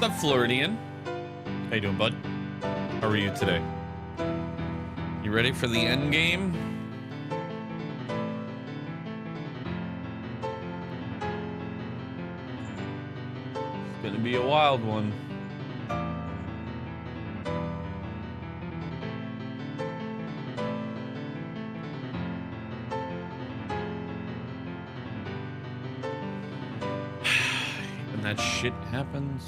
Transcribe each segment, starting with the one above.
The Floridian. How you doing, bud? How are you today? You ready for the end game? It's gonna be a wild one. And that shit happens.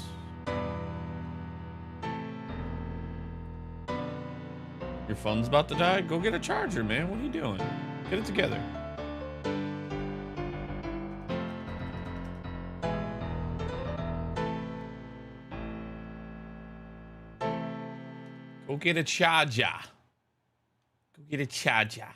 Your phone's about to die? Go get a charger, man. What are you doing? Get it together. Go get a charger. Go get a charger.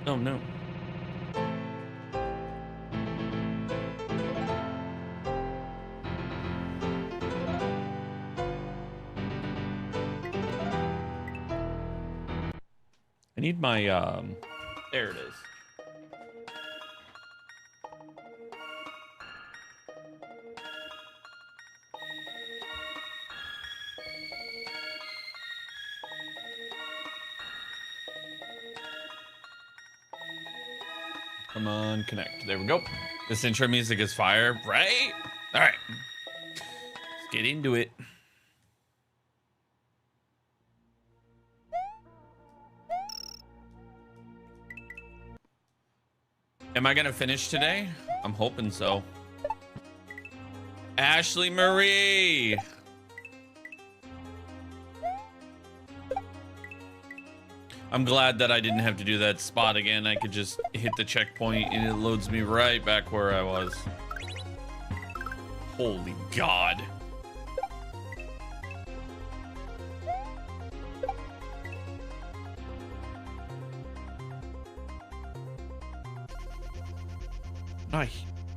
Oh no. I need my there it is. Come on, connect. There we go. This intro music is fire, right? All right. Let's get into it. Am I gonna finish today? I'm hoping so. Ashley Marie. I'm glad that I didn't have to do that spot again. I could just hit the checkpoint and it loads me right back where I was. Holy God.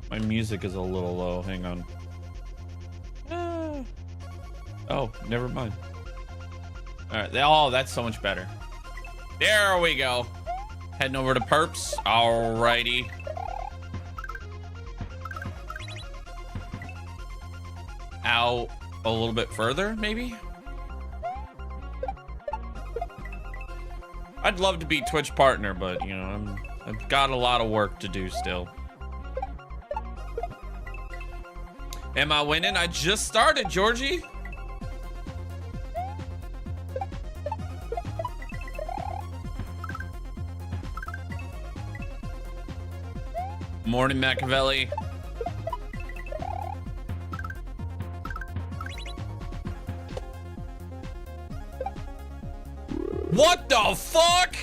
My music is a little low. Hang on. Oh, never mind. All right. Oh, that's so much better. There we go. Heading over to Perps. Alrighty. Out a little bit further, maybe? I'd love to be Twitch partner, but you know, I've got a lot of work to do still. Am I winning? I just started, Georgie. Morning, Machiavelli. What the fuck?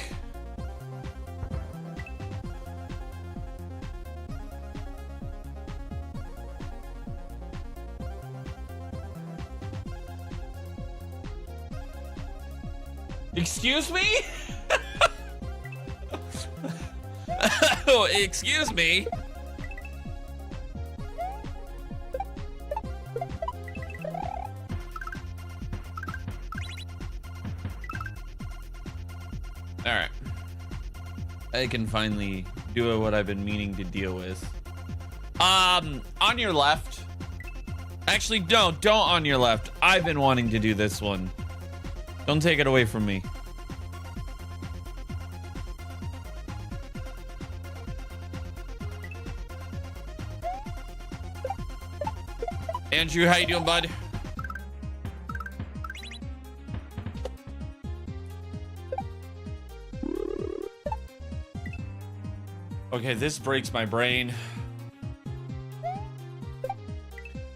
Excuse me? Oh, excuse me. All right. I can finally do what I've been meaning to deal with. On your left. Actually, don't on your left. I've been wanting to do this one. Don't take it away from me. Andrew, how you doing, bud? Okay, this breaks my brain.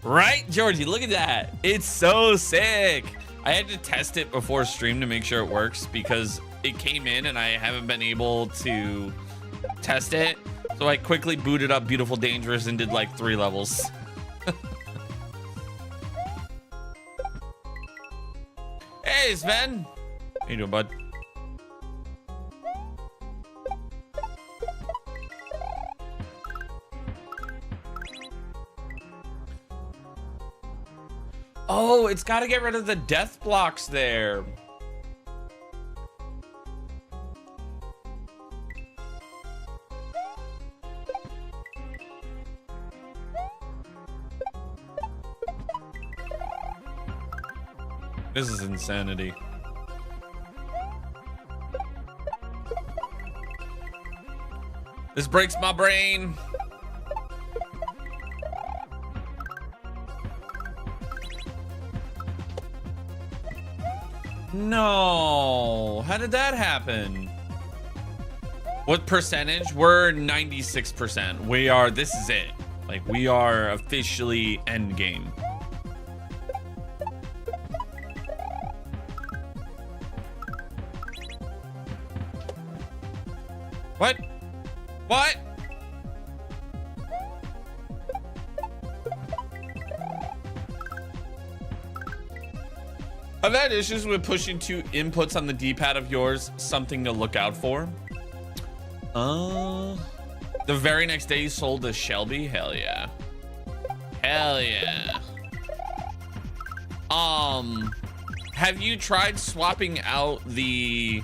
Right, Georgie, look at that. It's so sick. I had to test it before stream to make sure it works because it came in and I haven't been able to test it. So I quickly booted up Beautiful Dangerous and did like 3 levels. Hey, Sven. How you doing, bud? Oh, it's got to get rid of the death blocks there. This is insanity. This breaks my brain. No, how did that happen? What percentage? We're 96%. We are, this is it. Like, we are officially end game. What? What? I've had issues with pushing two inputs on the D-pad of yours. Something to look out for. The very next day you sold a Shelby? Hell yeah. Hell yeah. Have you tried swapping out these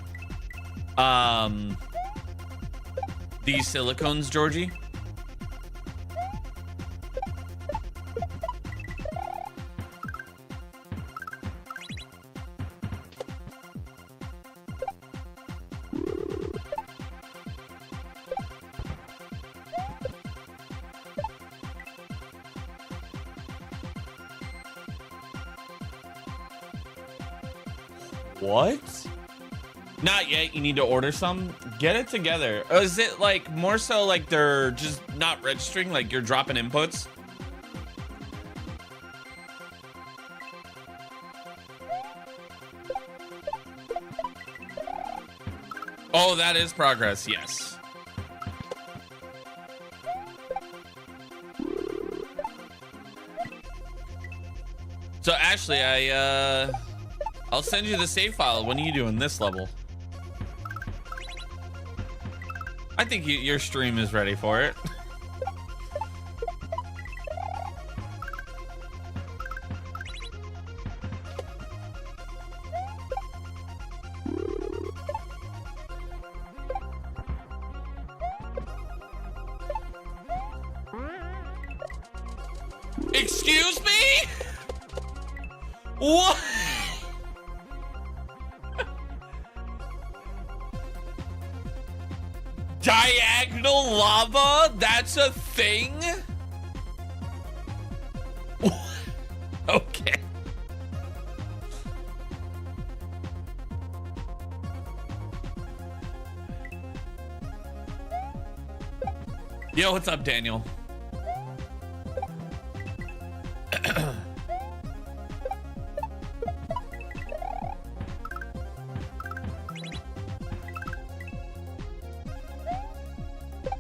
silicones, Georgie? What? Not yet. You need to order some. Get it together. Is it like more so like they're just not registering, like you're dropping inputs? Oh, that is progress. Yes. So Ashley, I'll send you the save file. When are you doing this level? I think your stream is ready for it. Excuse me? What? Diagonal lava? That's a thing? Okay. Yo, what's up, Daniel?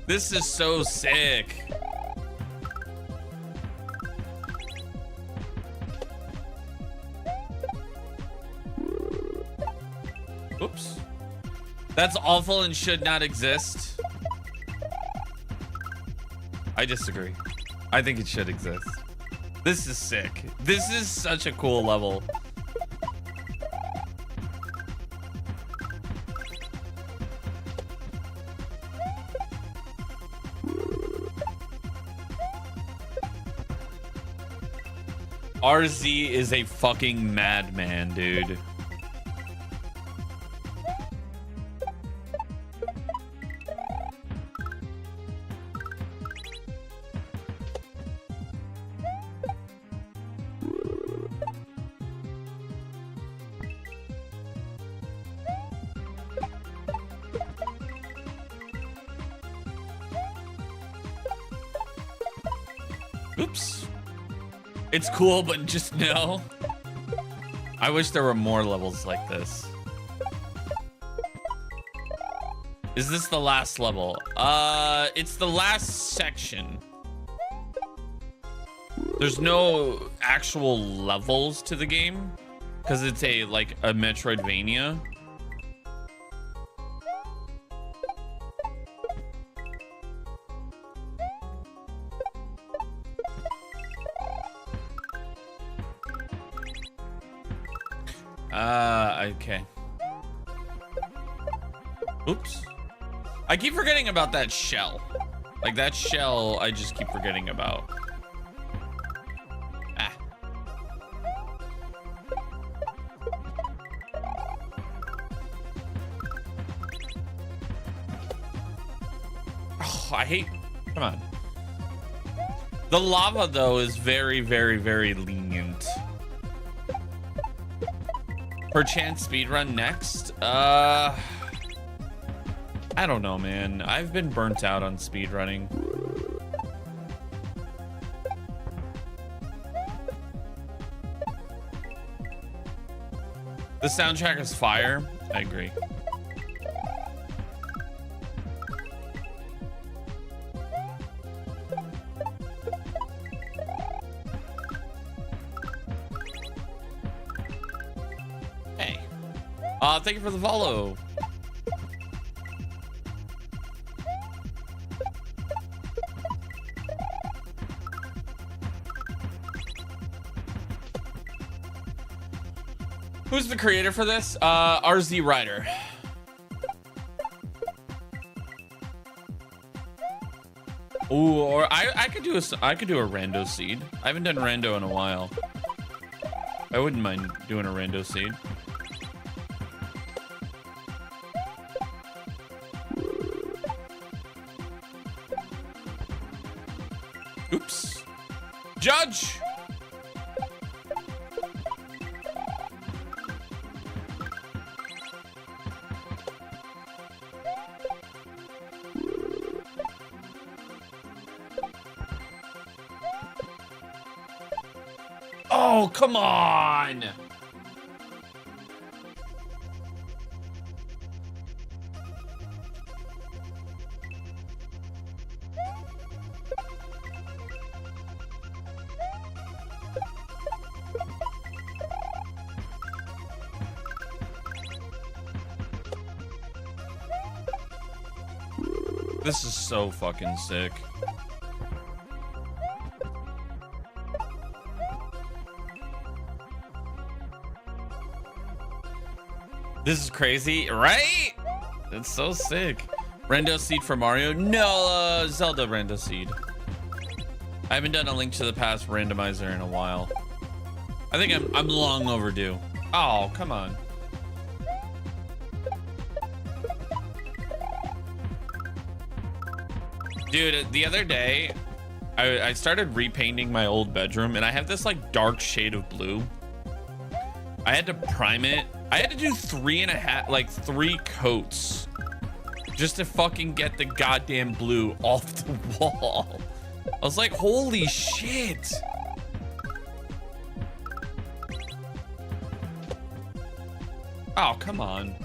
This is so sick. Oops. That's awful and should not exist. I disagree. I think it should exist. This is sick. This is such a cool level. RZ is a fucking madman, dude. Oops. It's cool, but just no. I wish there were more levels like this. Is this the last level? It's the last section. There's no actual levels to the game because it's a Metroidvania. Okay. Oops. I keep forgetting about that shell. Like that shell, I just keep forgetting about. Ah. Oh, I hate, come on. The lava though is very, very, very lenient. Perchance speedrun next? I don't know, man. I've been burnt out on speedrunning. The soundtrack is fire. I agree. Hey. Thank you for the follow. Who's the creator for this? RZrider. Ooh, or I could do a rando seed. I haven't done rando in a while. I wouldn't mind doing a rando seed. Oops. Judge. Oh, come on. This is so fucking sick. This is crazy, right? That's so sick. Rando seed for Mario? No, Zelda rando seed. I haven't done a Link to the Past randomizer in a while. I think I'm long overdue. Oh, come on. Dude, the other day, I started repainting my old bedroom, and I have this like dark shade of blue. I had to prime it. I had to do 3 coats just to fucking get the goddamn blue off the wall. I was like, holy shit. Oh, come on.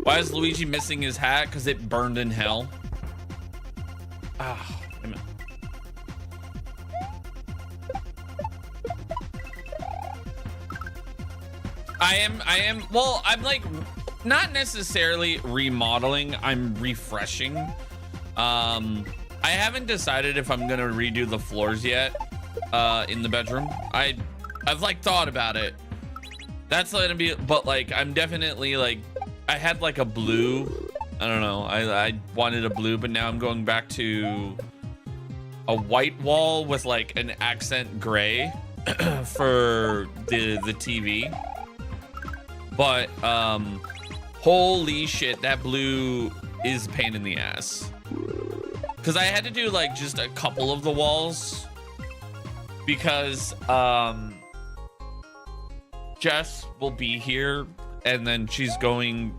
Why is Luigi missing his hat? Because it burned in hell. Ah, damn it. I am, well, I'm like, not necessarily remodeling, I'm refreshing. I haven't decided if I'm gonna redo the floors yet, in the bedroom. I've like thought about it. That's gonna be, but like, I'm definitely like, I had like a blue, I don't know, I wanted a blue, but now I'm going back to a white wall with like an accent gray for the TV. But holy shit, that blue is a pain in the ass. Because I had to do like just a couple of the walls because Jess will be here and then she's going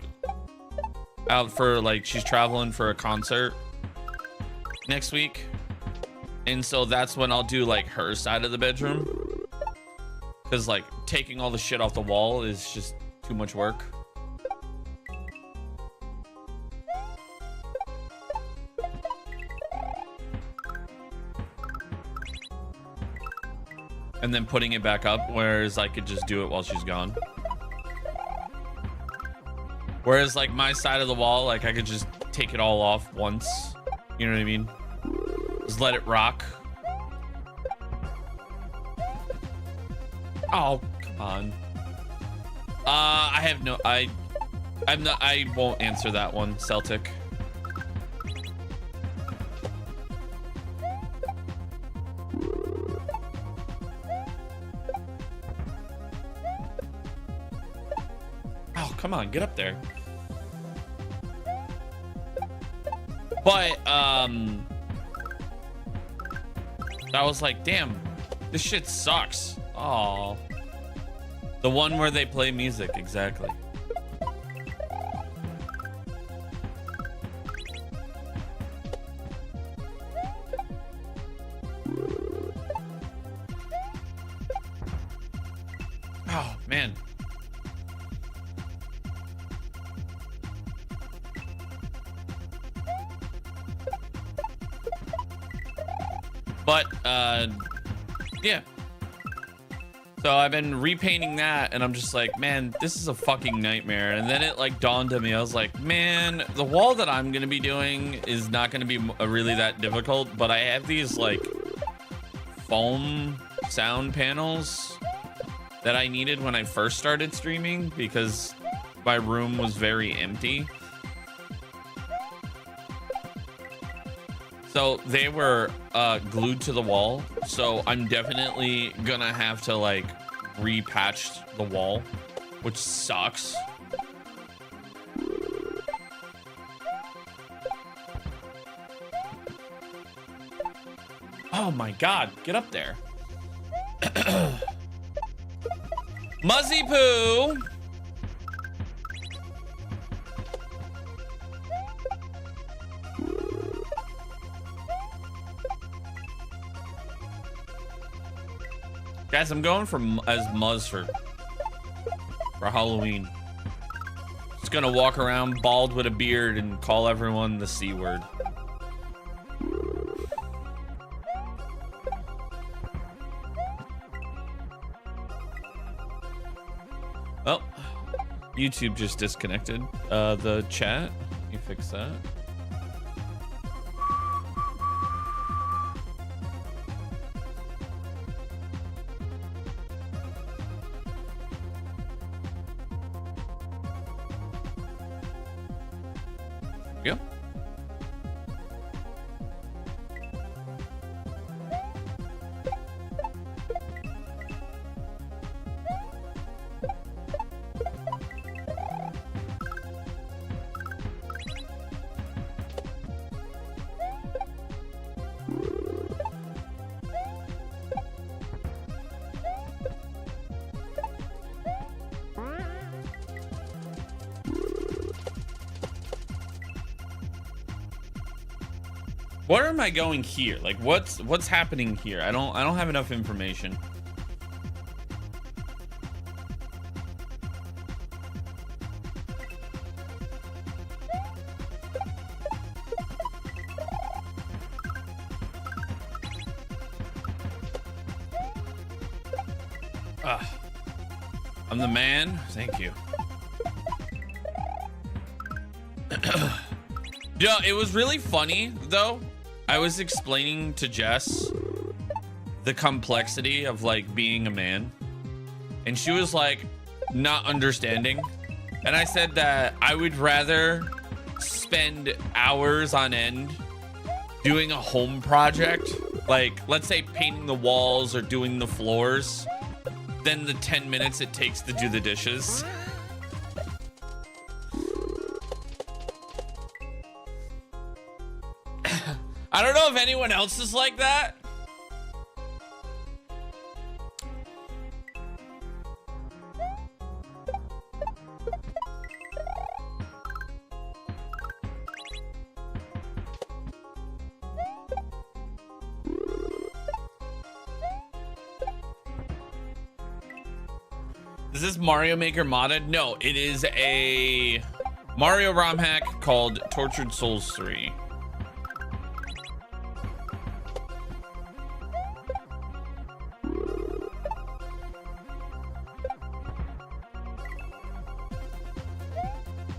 out for like, she's traveling for a concert next week. And so that's when I'll do like her side of the bedroom. Because like taking all the shit off the wall is just too much work. And then putting it back up, whereas I could just do it while she's gone. Whereas like my side of the wall, like I could just take it all off once. You know what I mean? Just let it rock. Oh, come on. I won't answer that one, Celtic. Oh, come on, get up there. But, I was like, damn, this shit sucks. Oh, the one where they play music, exactly. Oh, man. But, yeah. So I've been repainting that, and I'm just like, man, this is a fucking nightmare. And then it like dawned on me. I was like, man, the wall that I'm gonna be doing is not gonna be really that difficult, but I have these like foam sound panels that I needed when I first started streaming because my room was very empty. So they were glued to the wall. So I'm definitely gonna have to like repatch the wall, which sucks. Oh my God, get up there. Muzzy Poo. Guys, I'm going as Muzz for Halloween. Just gonna walk around bald with a beard and call everyone the C word. Oh, YouTube just disconnected the chat. Can you fix that? Yeah. Where am I going here? Like what's happening here? I don't have enough information. I'm the man. Thank you. Yeah, it was really funny though. I was explaining to Jess the complexity of like being a man, and she was like not understanding. And I said that I would rather spend hours on end doing a home project, like let's say painting the walls or doing the floors, than the 10 minutes it takes to do the dishes. I don't know if anyone else is like that. Is this Mario Maker modded? No, it is a Mario ROM hack called Tortured Souls 3.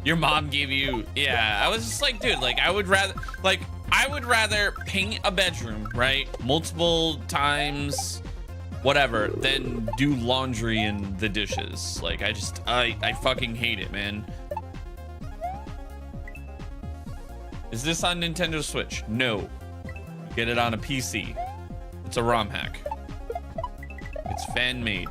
Your mom gave you, yeah. I was just like, dude, like I would rather paint a bedroom, right? Multiple times, whatever, than do laundry and the dishes. Like I fucking hate it, man. Is this on Nintendo Switch? No. Get it on a PC. It's a ROM hack. It's fan made.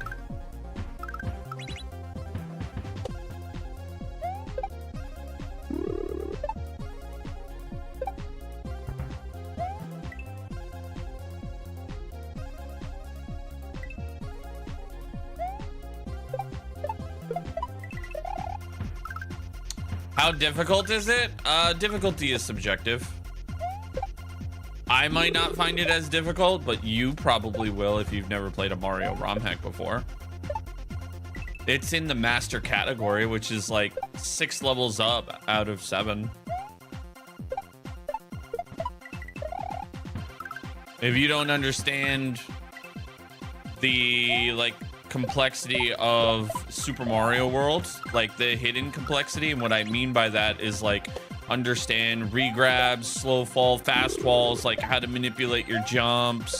How difficult is it? Difficulty is subjective. I might not find it as difficult, but you probably will if you've never played a Mario ROM hack before. It's in the master category, which is like 6 levels up out of 7. If you don't understand the like complexity of Super Mario World, like the hidden complexity, and what I mean by that is like understand regrabs, slow fall, fast falls, like how to manipulate your jumps,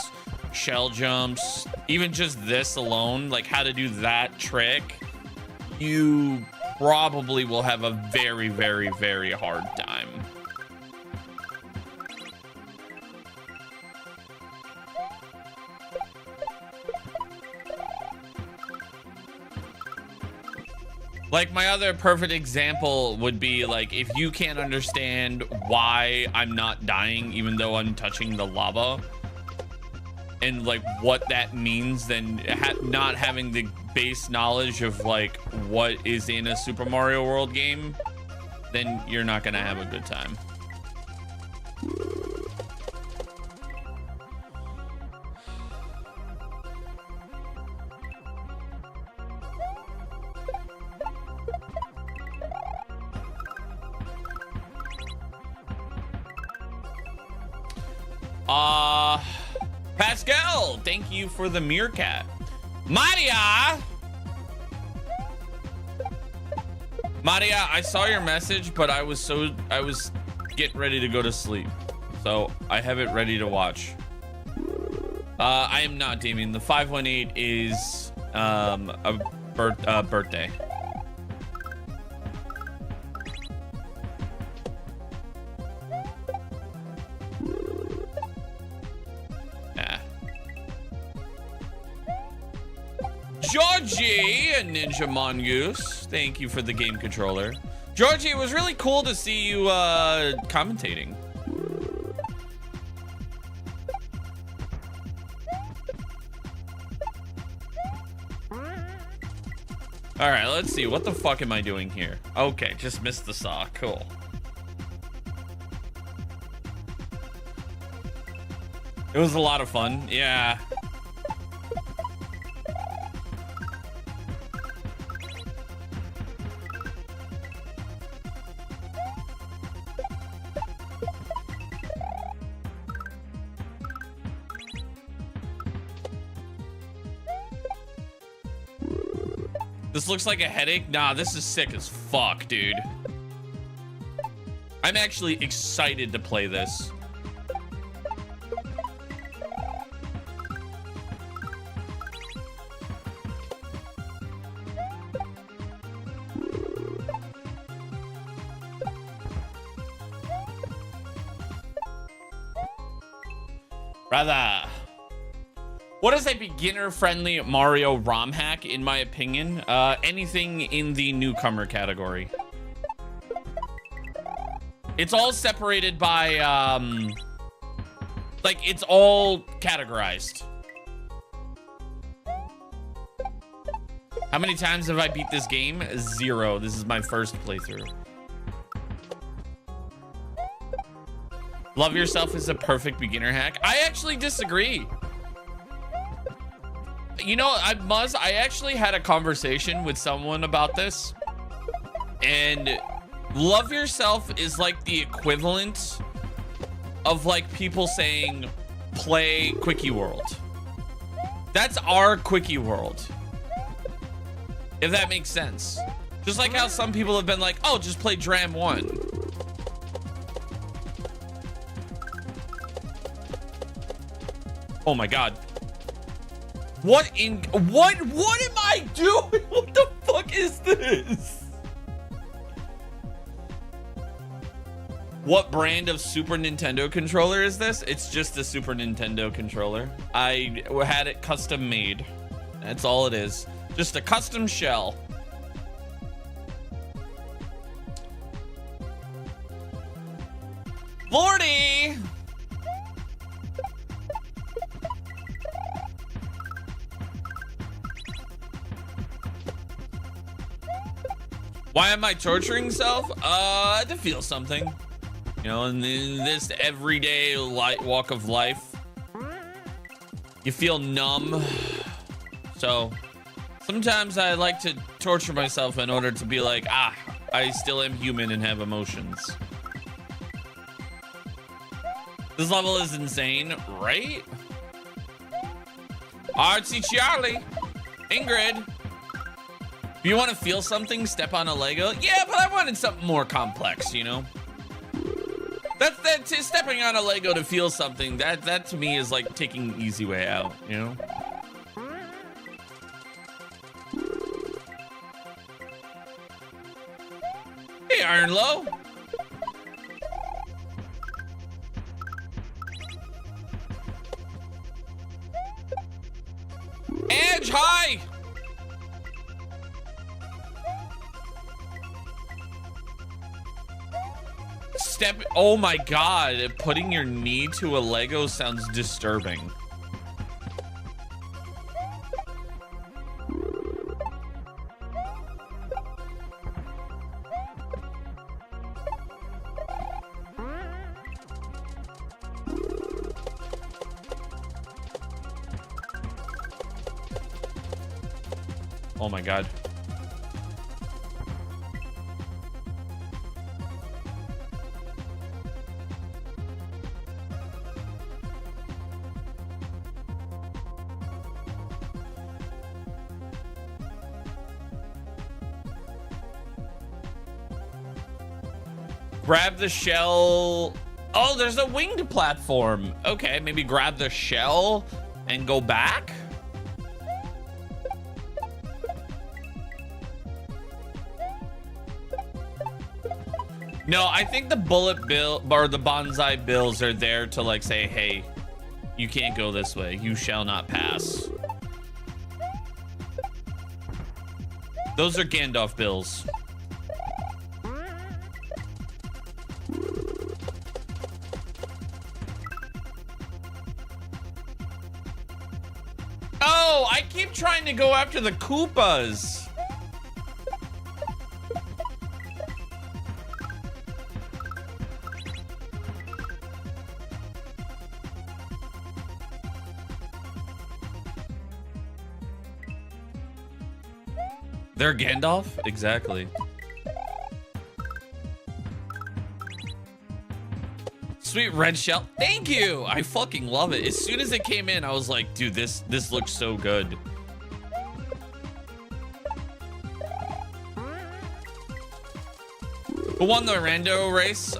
shell jumps, even just this alone, like how to do that trick, you probably will have a very, very, very hard time. Like my other perfect example would be like if you can't understand why I'm not dying even though I'm touching the lava and like what that means, then not having the base knowledge of like what is in a Super Mario World game, then you're not gonna have a good time. Pascal, thank you for the meerkat. Maria, I saw your message, but I was getting ready to go to sleep, so I have it ready to watch. I am not, Damien. The 518 is a birthday. Georgie and Ninja Mongoose, thank you for the game controller. Georgie, it was really cool to see you commentating. All right, let's see. What the fuck am I doing here? Okay, just missed the saw. Cool. It was a lot of fun. Yeah. This looks like a headache. Nah, this is sick as fuck, dude. I'm actually excited to play this. Brother. What is a beginner-friendly Mario ROM hack, in my opinion? Anything in the newcomer category. It's all separated by, like, it's all categorized. How many times have I beat this game? 0. This is my first playthrough. Love Yourself is a perfect beginner hack. I actually disagree. You know, I actually had a conversation with someone about this, and Love Yourself is like the equivalent of like people saying play Quickie World. That's our Quickie World, if that makes sense. Just like how some people have been like, oh, just play Dram 1. Oh my God. What am I doing? What the fuck is this? What brand of Super Nintendo controller is this? It's just a Super Nintendo controller. I had it custom made. That's all it is. Just a custom shell. Lordy! Why am I torturing self? To feel something. You know, in this everyday walk of life, you feel numb. So sometimes I like to torture myself in order to be like, I still am human and have emotions. This level is insane, right? Artsy Charlie, Ingrid. If you want to feel something, step on a Lego. Yeah, but I wanted something more complex, you know? That's stepping on a Lego to feel something. That to me is like taking the easy way out, you know? Hey, Ironlow. Edge, hi! Oh my God, putting your knee to a Lego sounds disturbing. Oh my God. Grab the shell. Oh, there's a winged platform. Okay, maybe grab the shell and go back. No, I think the bullet bill or the bonsai bills are there to like say, hey, you can't go this way. You shall not pass. Those are Gandalf bills. Oh, I keep trying to go after the Koopas. They're Gandalf? Exactly. Sweet red shell. Thank you. I fucking love it. As soon as it came in, I was like, dude, this looks so good. Who won the rando race?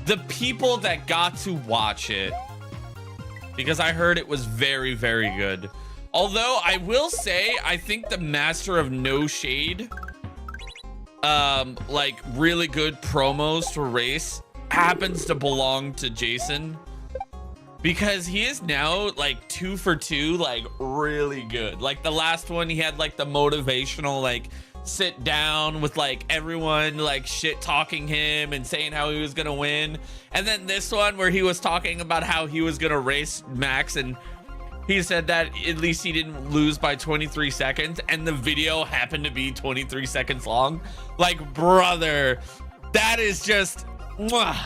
The people that got to watch it. Because I heard it was very, very good. Although I will say, I think the Master of No Shade, like really good promos for race happens to belong to Jason, because he is now like 2 for 2, like really good. Like the last one, he had like the motivational, like sit down with like everyone like shit talking him and saying how he was gonna win. And then this one where he was talking about how he was gonna race Max, and he said that at least he didn't lose by 23 seconds, and the video happened to be 23 seconds long. Like, brother, that is just... Mwah.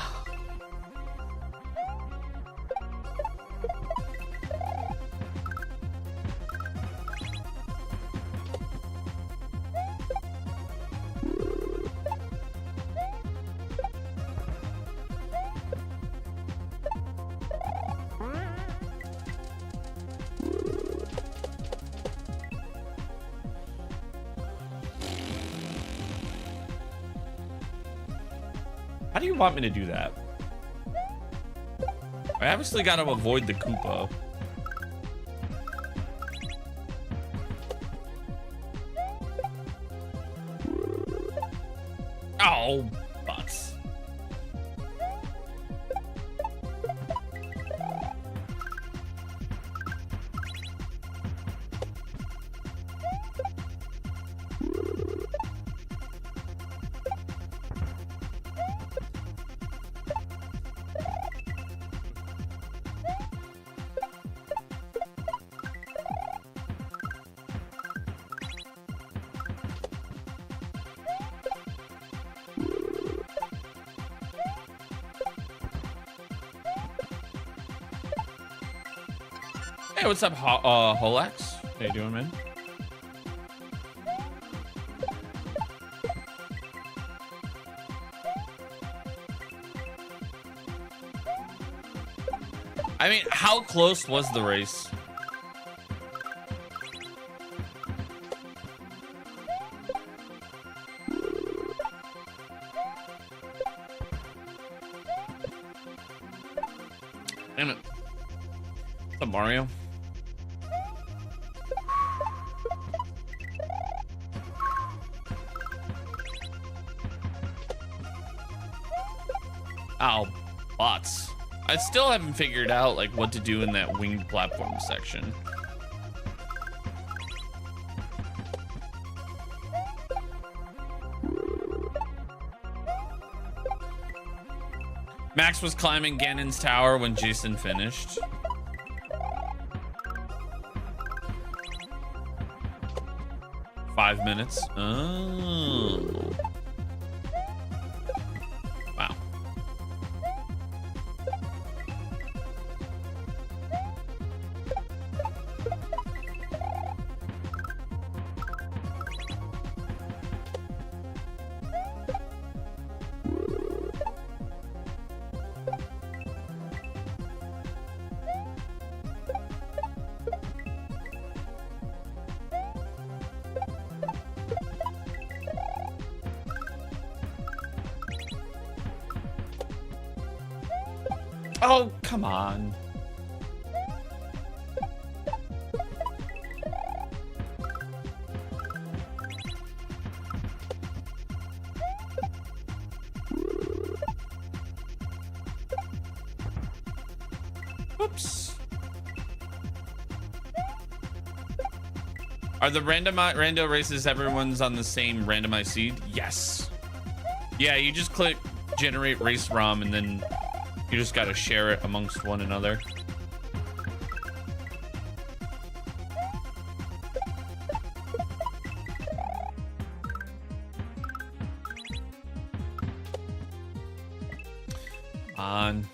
How do you want me to do that? I obviously got to avoid the Koopa. Oh, butts. Hey, what's up, Holex? How you doing, man? I mean, how close was the race? Damn it. What's up, Mario? Ow, bots. I still haven't figured out like what to do in that winged platform section. Max was climbing Ganon's tower when Jason finished. Five minutes. Oh. Wow. Oh, come on. Whoops. Are the rando races everyone's on the same randomized seed? Yes. Yeah, you just click generate race ROM and then you just gotta share it amongst one another. On.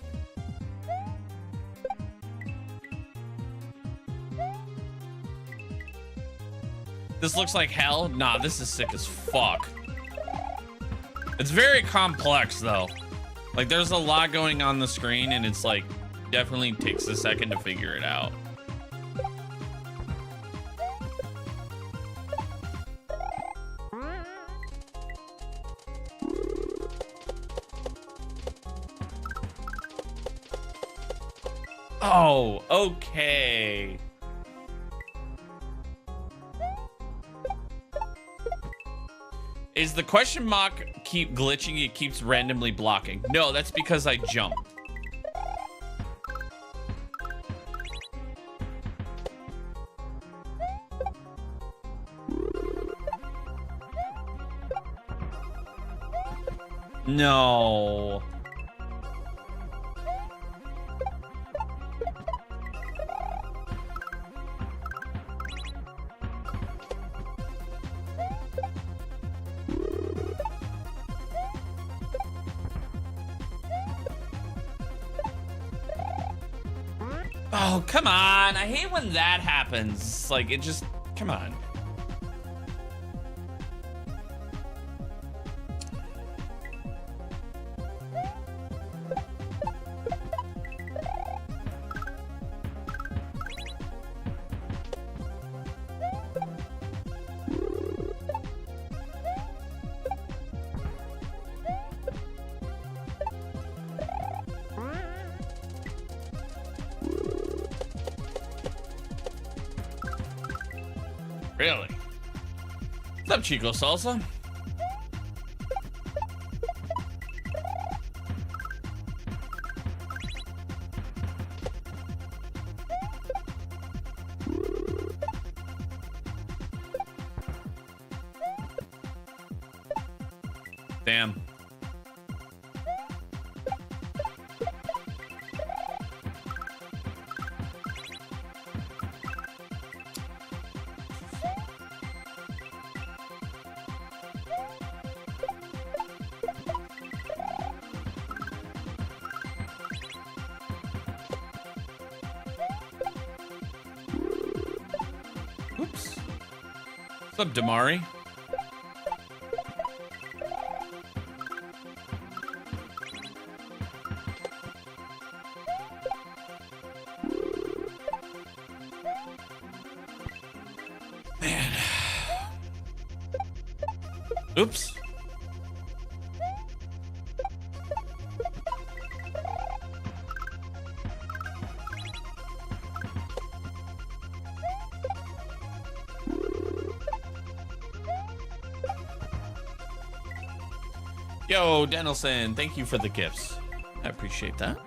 This looks like hell? Nah, this is sick as fuck. It's very complex though. Like there's a lot going on the screen and it's like definitely takes a second to figure it out. Oh, okay. Is the question mark keep glitching? It keeps randomly blocking. No, that's because I jumped. No. Oh, come on. I hate when that happens. Like, it just, come on. Really? What's up, Chico Salsa? Damn. Oops. What's up, Damari? Man. Oops. Yo, Danielson, thank you for the gifts. I appreciate that.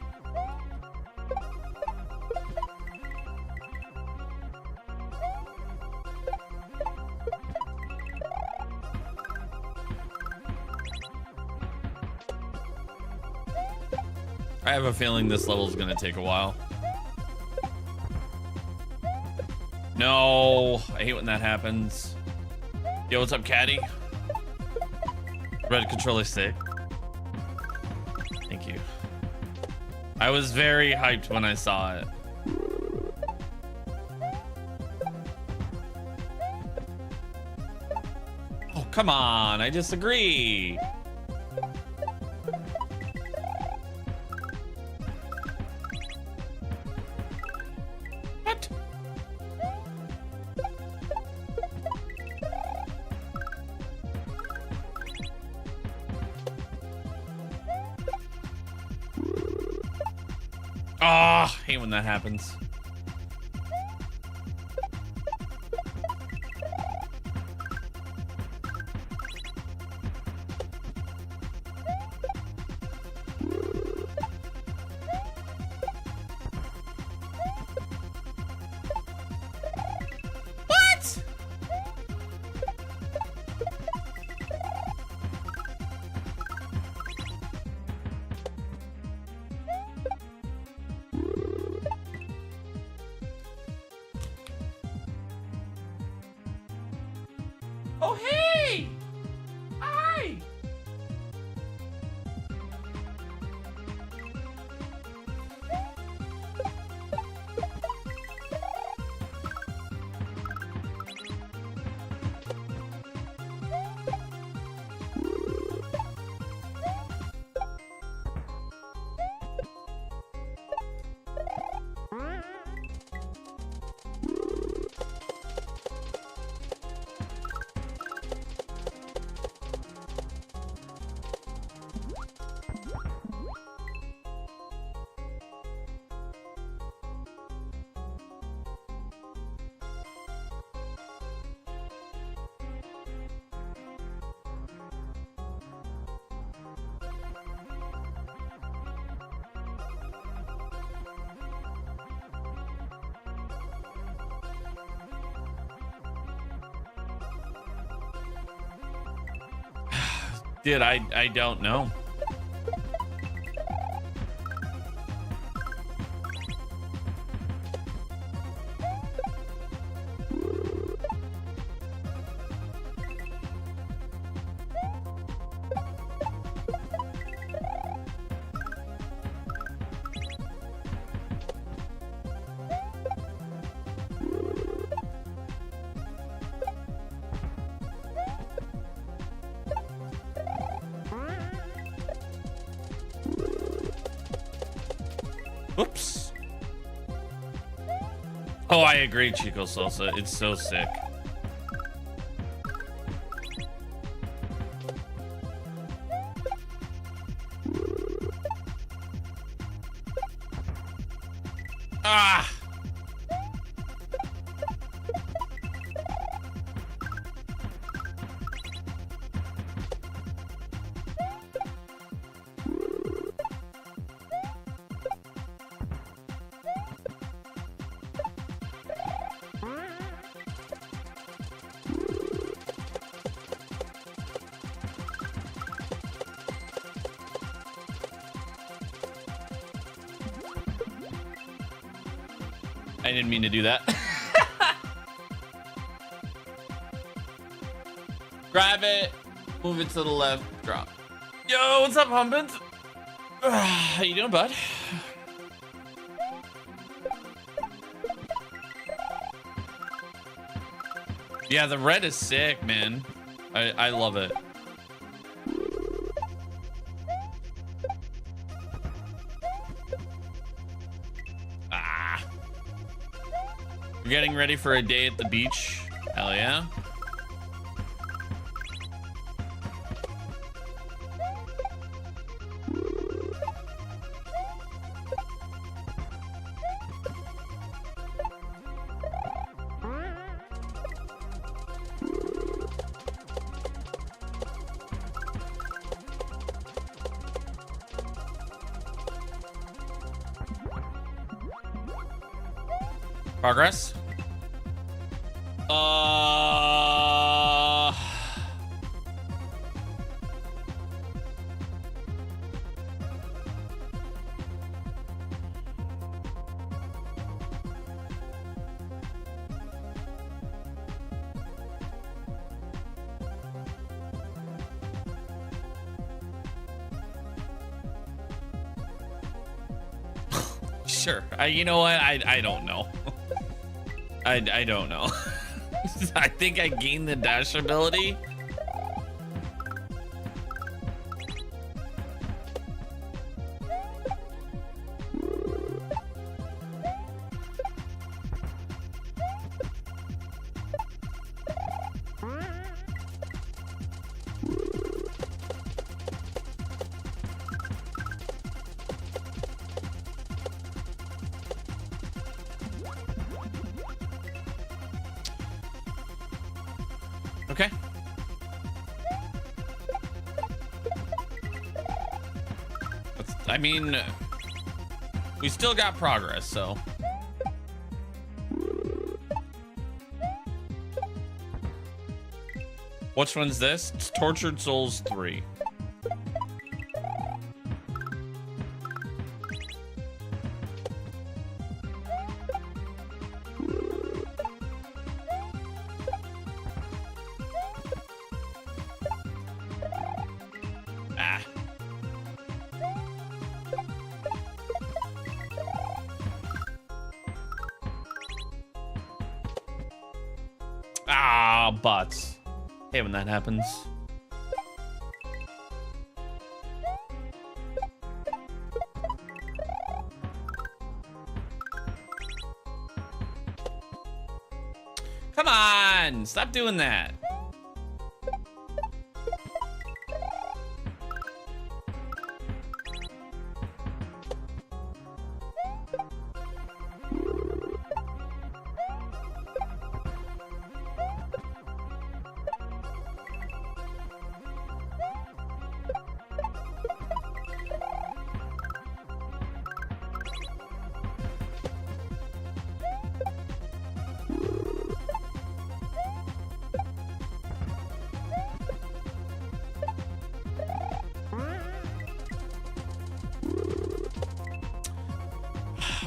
I have a feeling this level is gonna take a while. No, I hate when that happens. Yo, what's up, Caddy? Red controller stick. Thank you. I was very hyped when I saw it. Oh, come on, I disagree. What? Oh, hate when that happens. What? Oh, hey! Hi! Dude, I don't know. Whoops. Oh, I agree, Chico Salsa. It's so sick. Ah! I didn't mean to do that. Grab it, move it to the left, drop. Yo, what's up, Humpins? How you doing, bud? Yeah, the red is sick, man. I love it. Ah. You're getting ready for a day at the beach? Hell yeah. Progress. Sure. You know what? I don't know. I don't know. I think I gained the dash ability. Okay. I mean, we still got progress, so. Which one's this? It's Tortured Souls 3. Butts. Hey, when that happens. Come on, stop doing that.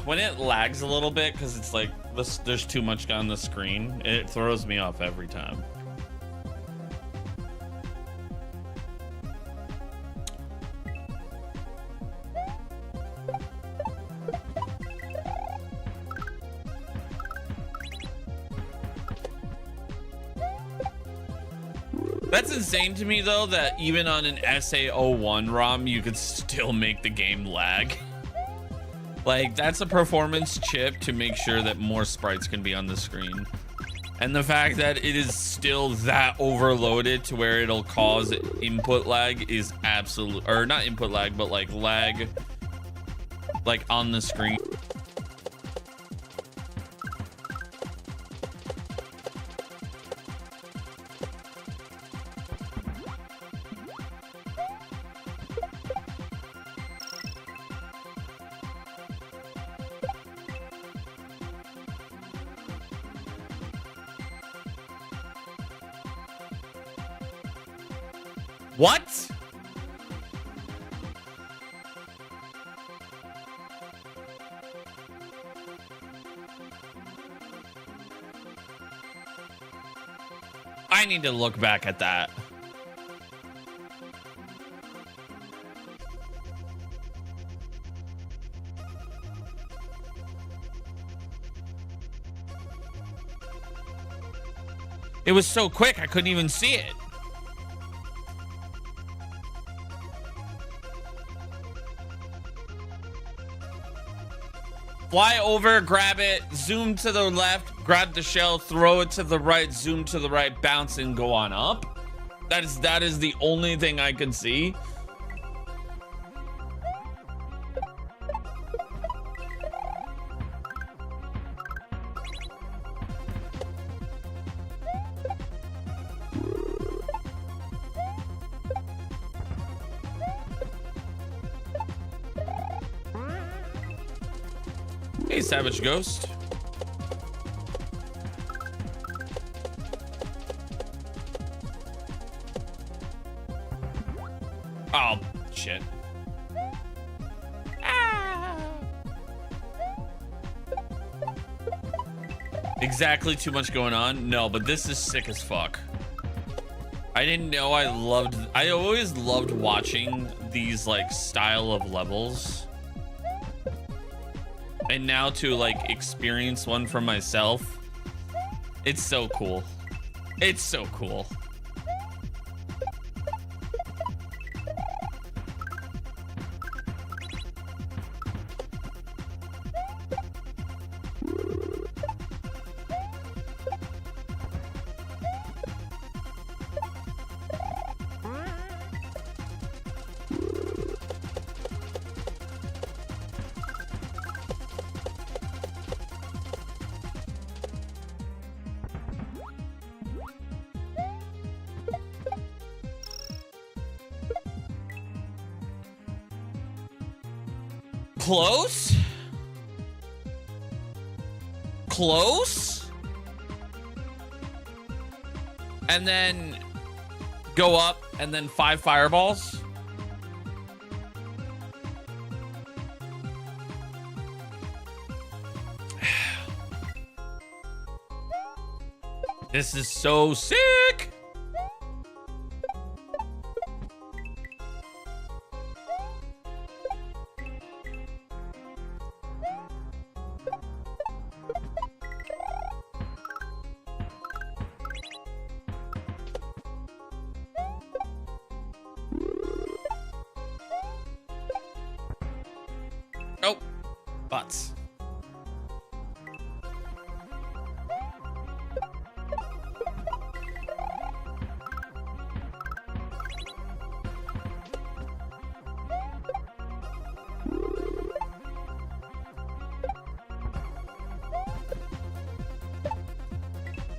When it lags a little bit, because it's like there's too much on the screen, it throws me off every time. That's insane to me, though, that even on an SA01 ROM, you could still make the game lag. Like, that's a performance chip to make sure that more sprites can be on the screen. And the fact that it is still that overloaded to where it'll cause input lag is absolute, or not input lag, but like lag, like on the screen. What? I need to look back at that. It was so quick, I couldn't even see it. Fly over, grab it, zoom to the left, grab the shell, throw it to the right, zoom to the right, bounce, and go on up. That is the only thing I can see. Hey, Savage Ghost. Oh, shit. Ah. Exactly, too much going on? No, but this is sick as fuck. I didn't know I always loved watching these like style of levels. And now to like experience one for myself, it's so cool. It's so cool. Close? Close? And then go up and then 5 fireballs? This is so sick. Oh, butts.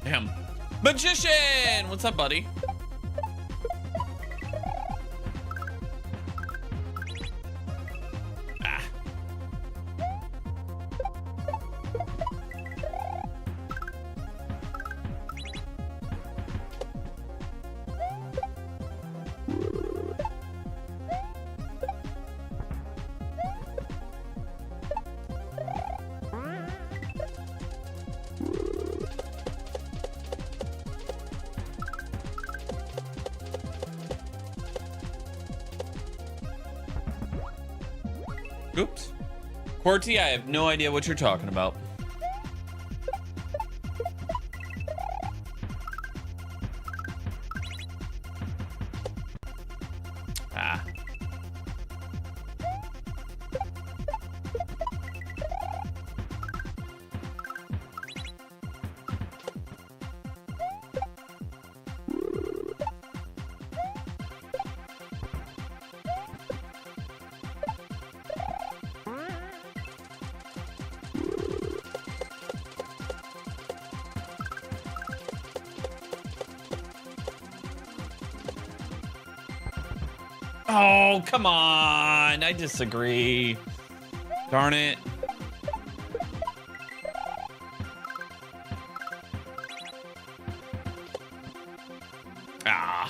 Damn. Magician! What's up, buddy? Oops. Quarty, I have no idea what you're talking about. Ah. Oh, come on. I disagree. Darn it. Ah.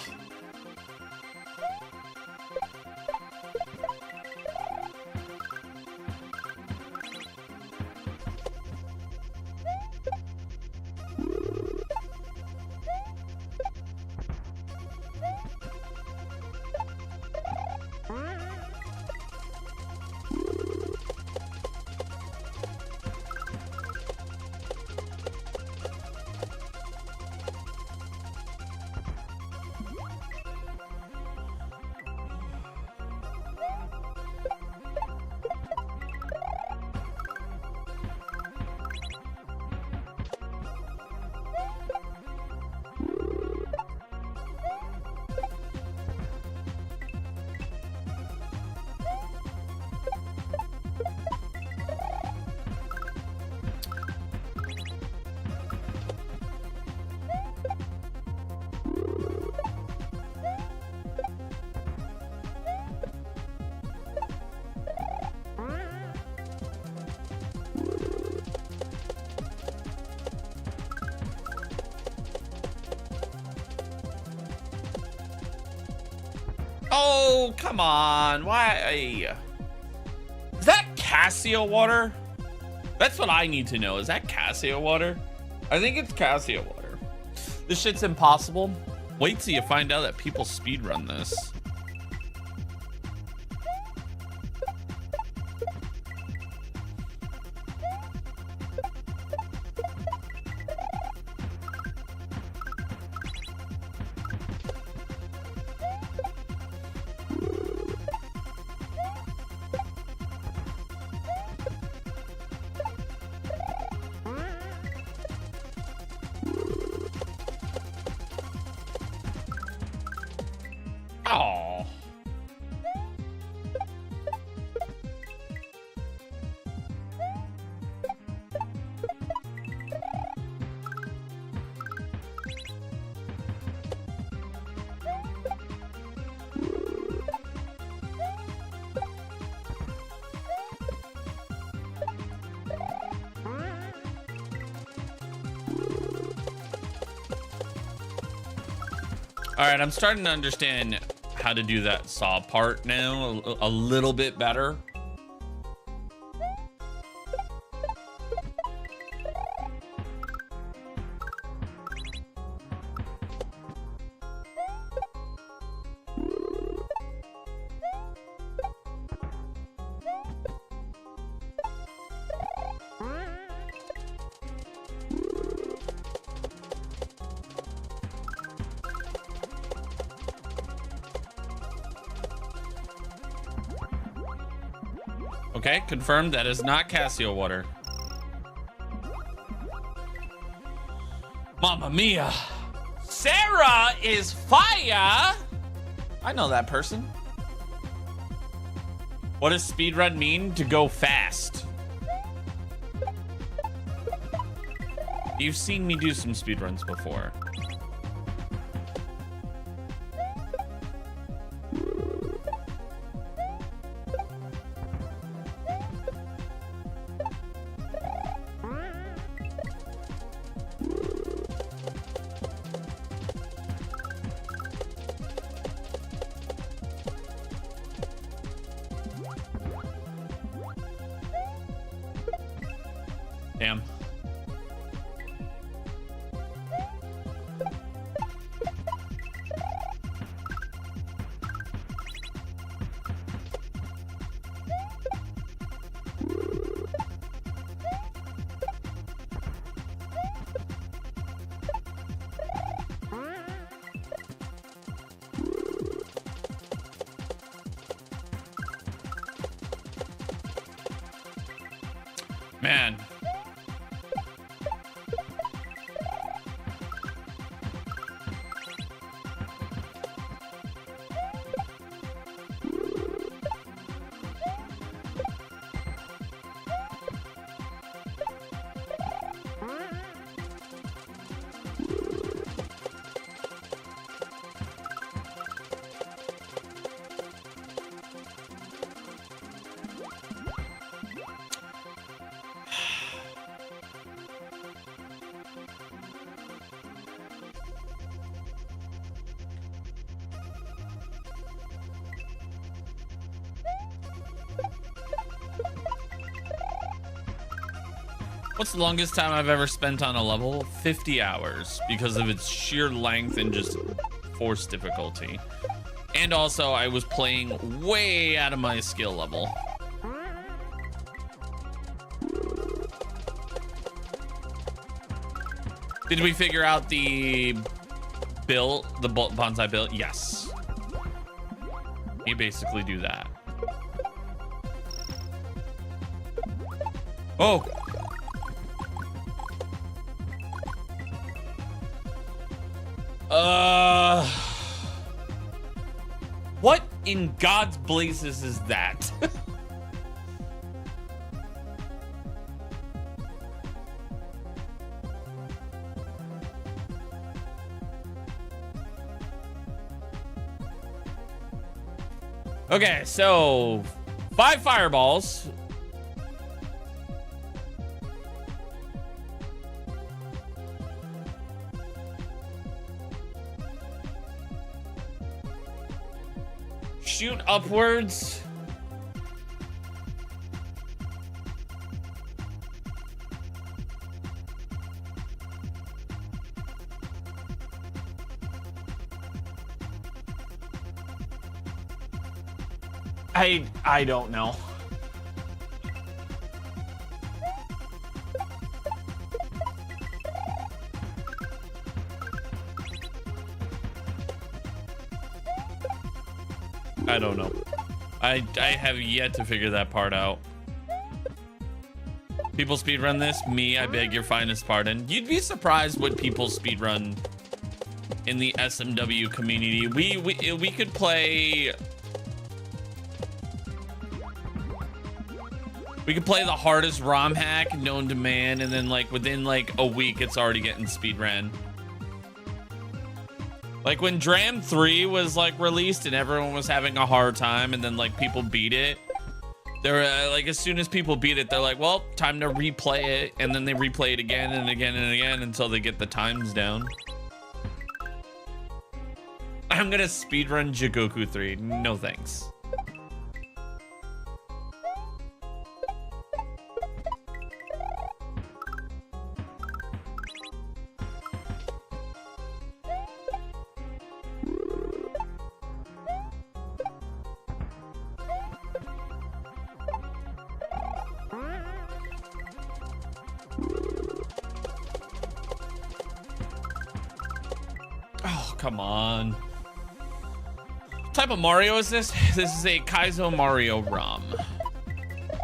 Oh, come on. Why? Is that Casio water? That's what I need to know. Is that Casio water? I think it's Casio water. This shit's impossible. Wait till you find out that people speedrun this. Oh. All right, I'm starting to understand how to do that saw part now a little bit better. Okay, confirmed that is not Casio water. Mamma mia. Sarah is fire. I know that person. What does speedrun mean? To go fast. You've seen me do some speedruns before. Damn. Man. What's the longest time I've ever spent on a level? 50 hours because of its sheer length and just forced difficulty. And also I was playing way out of my skill level. Did we figure out the build, the bonsai build? Yes. You basically do that. Oh. What in God's blazes is that? Okay, so 5 fireballs. Shoot upwards. I don't know. I don't know. I have yet to figure that part out. People speedrun this? Me, I beg your finest pardon. You'd be surprised what people speedrun in the SMW community. We could play... We could play the hardest ROM hack known to man, and then like within like a week, it's already getting speedrun. Like when Dram 3 was like released and everyone was having a hard time, and then like people beat it. They're like, as soon as people beat it, they're like, well, time to replay it. And then they replay it again and again and again until they get the times down. I'm gonna speedrun Jigoku 3. No thanks. Come on. What type of Mario is this? This is a Kaizo Mario ROM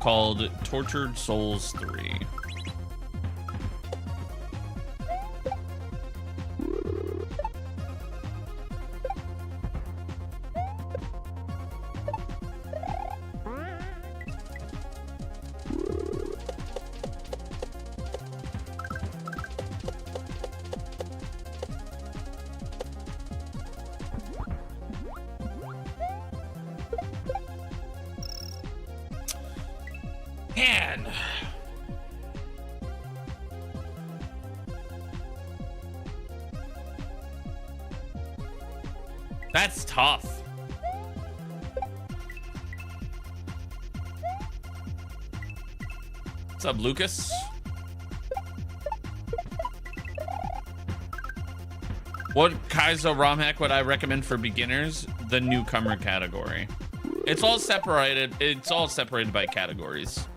called Tortured Souls 3. Man. That's tough. What's up, Lucas? What Kaizo ROM hack would I recommend for beginners? The newcomer category. It's all separated. It's all separated by categories.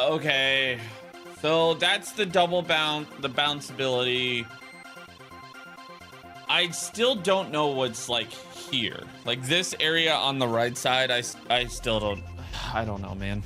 Okay. So that's the double bounce, the bounceability. I still don't know what's like here. Like this area on the right side, I still don't, I don't know, man.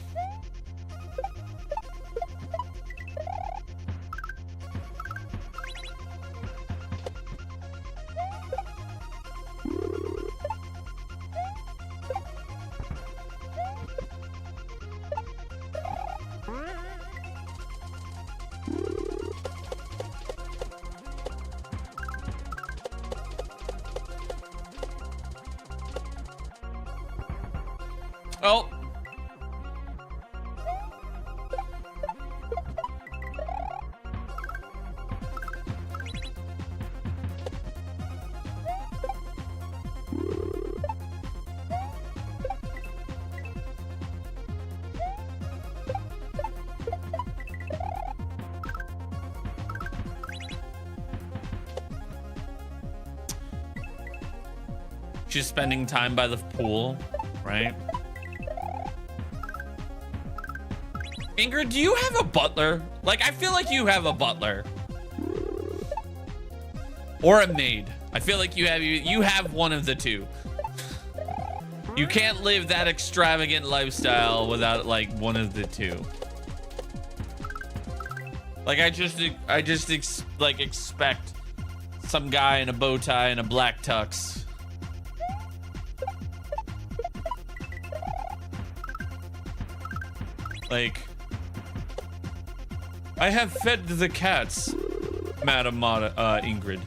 Oh. She's spending time by the pool, right? Ingrid, do you have a butler? Like, I feel like you have a butler. Or a maid. I feel like you have one of the two. You can't live that extravagant lifestyle without like one of the two. Like I just expect some guy in a bow tie and a black tux. Like, I have fed the cats, Madam Ingrid.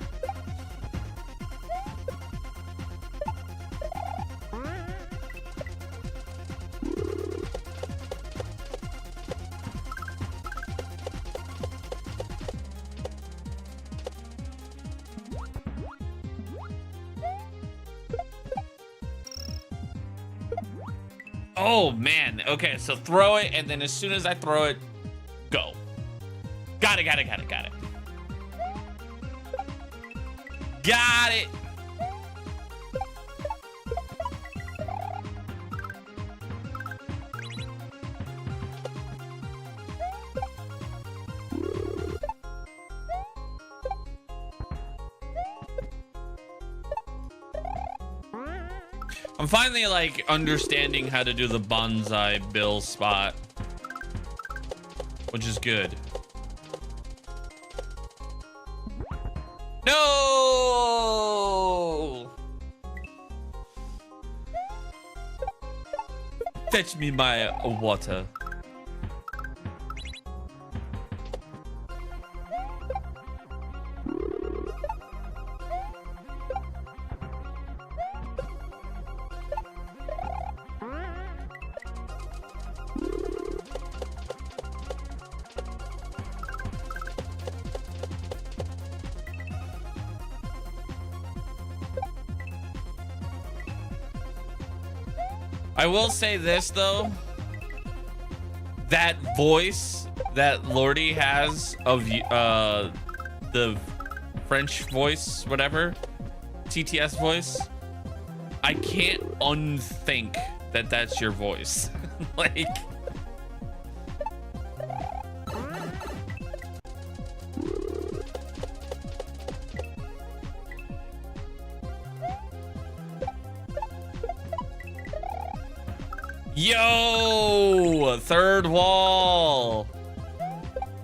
Oh man, okay, so throw it, and then as soon as I throw it, go. Got it. Got it. I'm finally like understanding how to do the bonsai bill spot, which is good. No! Fetch me my water. I will say this though, that voice that Lordy has of the French voice, whatever, TTS voice, I can't unthink that that's your voice. Like, yo, third wall.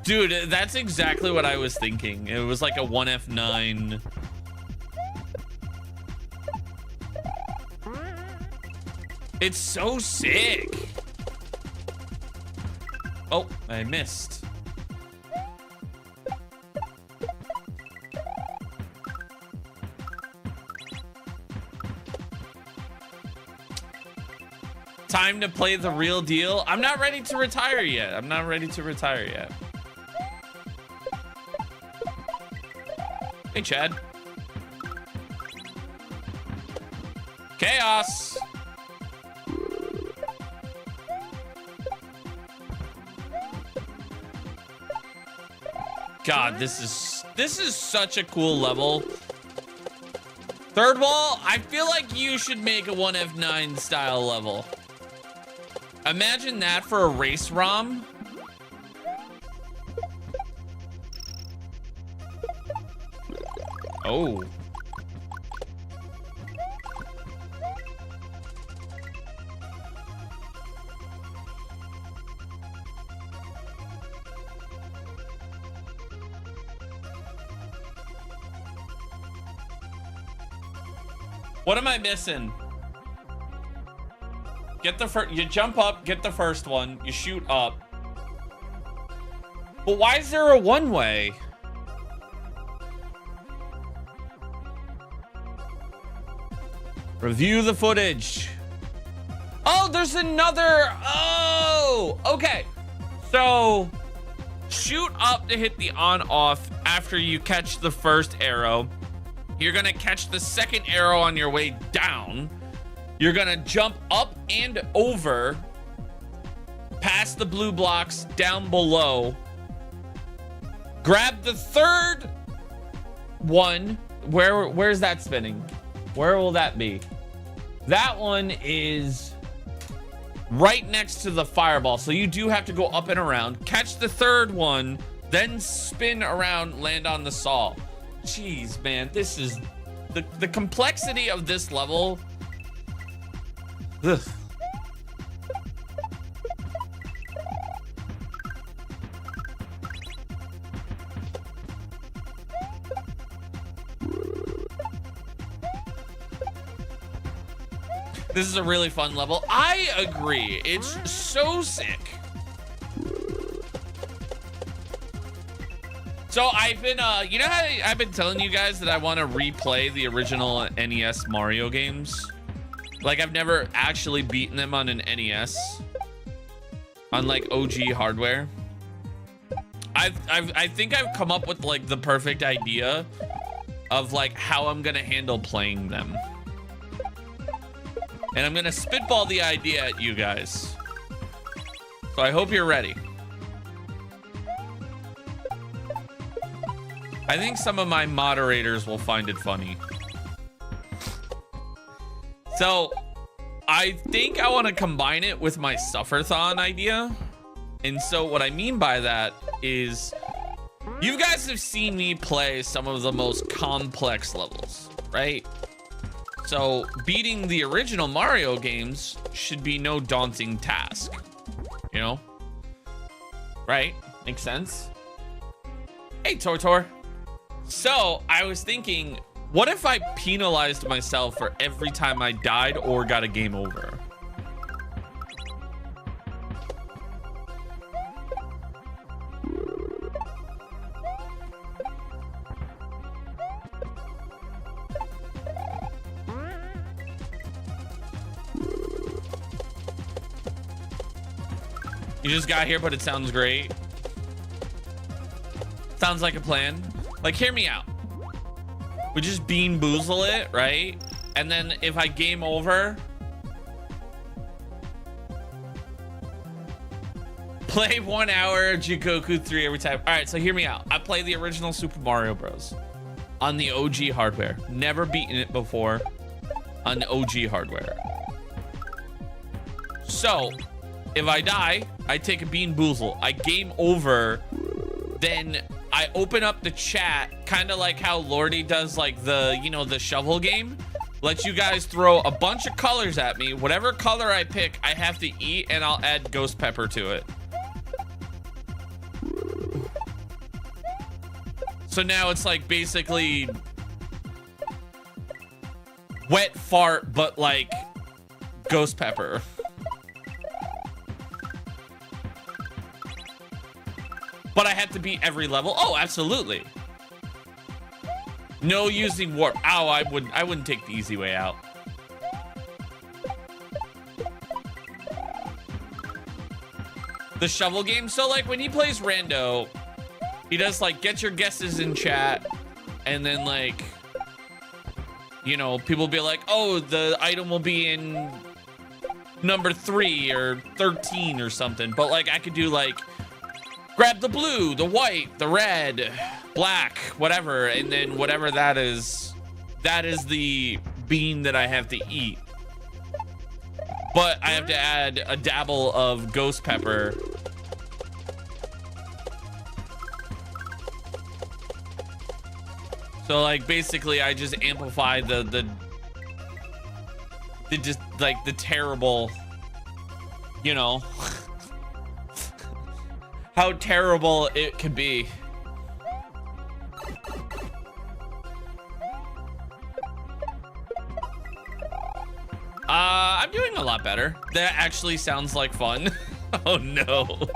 Dude, that's exactly what I was thinking. It was like a 1F9. It's so sick. Oh, I missed. Time to play the real deal. I'm not ready to retire yet. Hey, Chad. Chaos. God, this is such a cool level. Third wall, I feel like you should make a 1F9 style level. Imagine that for a race ROM. Oh. What am I missing? Get the first, you jump up, get the first one, you shoot up. But why is there a one-way? Review the footage. Oh, there's another. Oh, okay. So shoot up to hit the on-off after you catch the first arrow. You're gonna catch the second arrow on your way down. You're gonna jump up and over, past the blue blocks down below. Grab the third one. Where's that spinning? Where will that be? That one is right next to the fireball. So you do have to go up and around, catch the third one, then spin around, land on the saw. Jeez, man, this is the complexity of this level. Ugh. This is a really fun level. I agree. It's so sick. So I've been, you know how I've been telling you guys that I want to replay the original NES Mario games? Like I've never actually beaten them on an NES, on like OG hardware. I think I've come up with like the perfect idea of like how I'm gonna handle playing them. And I'm gonna spitball the idea at you guys. So I hope you're ready. I think some of my moderators will find it funny. So I think I want to combine it with my Sufferthon idea. And so what I mean by that is you guys have seen me play some of the most complex levels, right? So beating the original Mario games should be no daunting task, you know? Right? Makes sense? Hey, Tortor. So I was thinking, what if I penalized myself for every time I died or got a game over? You just got here, but it sounds great. Sounds like a plan. Like, hear me out. We just bean boozle it, right? And then if I game over, play 1 hour Jikoku 3 every time. All right, so hear me out. I play the original Super Mario Bros. On the OG hardware. Never beaten it before on OG hardware. So if I die, I take a bean boozle. I game over, then I open up the chat, kind of like how Lordy does like the, you know, the shovel game. Let you guys throw a bunch of colors at me. Whatever color I pick, I have to eat, and I'll add ghost pepper to it. So now it's like basically wet fart, but like ghost pepper. But I have to beat every level. Oh, absolutely. No using warp. Ow, I wouldn't take the easy way out. The shovel game. So like when he plays rando, he does like get your guesses in chat, and then like, you know, people be like, oh, the item will be in number 3 or 13 or something. But like I could do like, grab the blue, the white, the red, black, whatever, and then whatever that is the bean that I have to eat. But I have to add a dabble of ghost pepper. So like basically I just amplify the just like the terrible, you know, how terrible it could be. I'm doing a lot better. That actually sounds like fun. Oh no.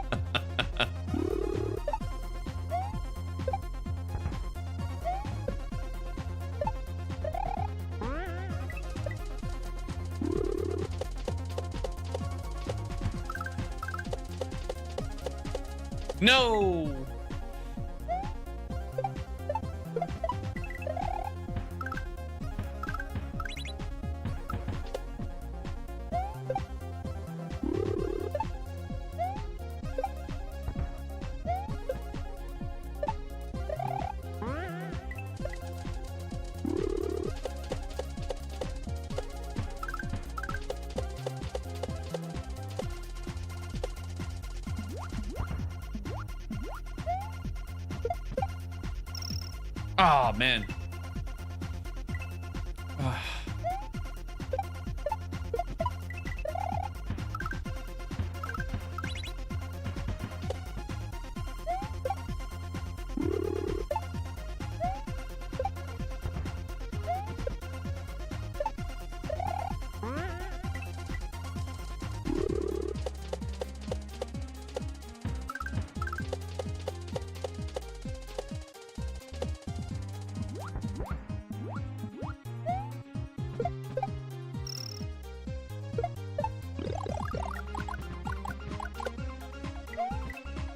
No. Oh man.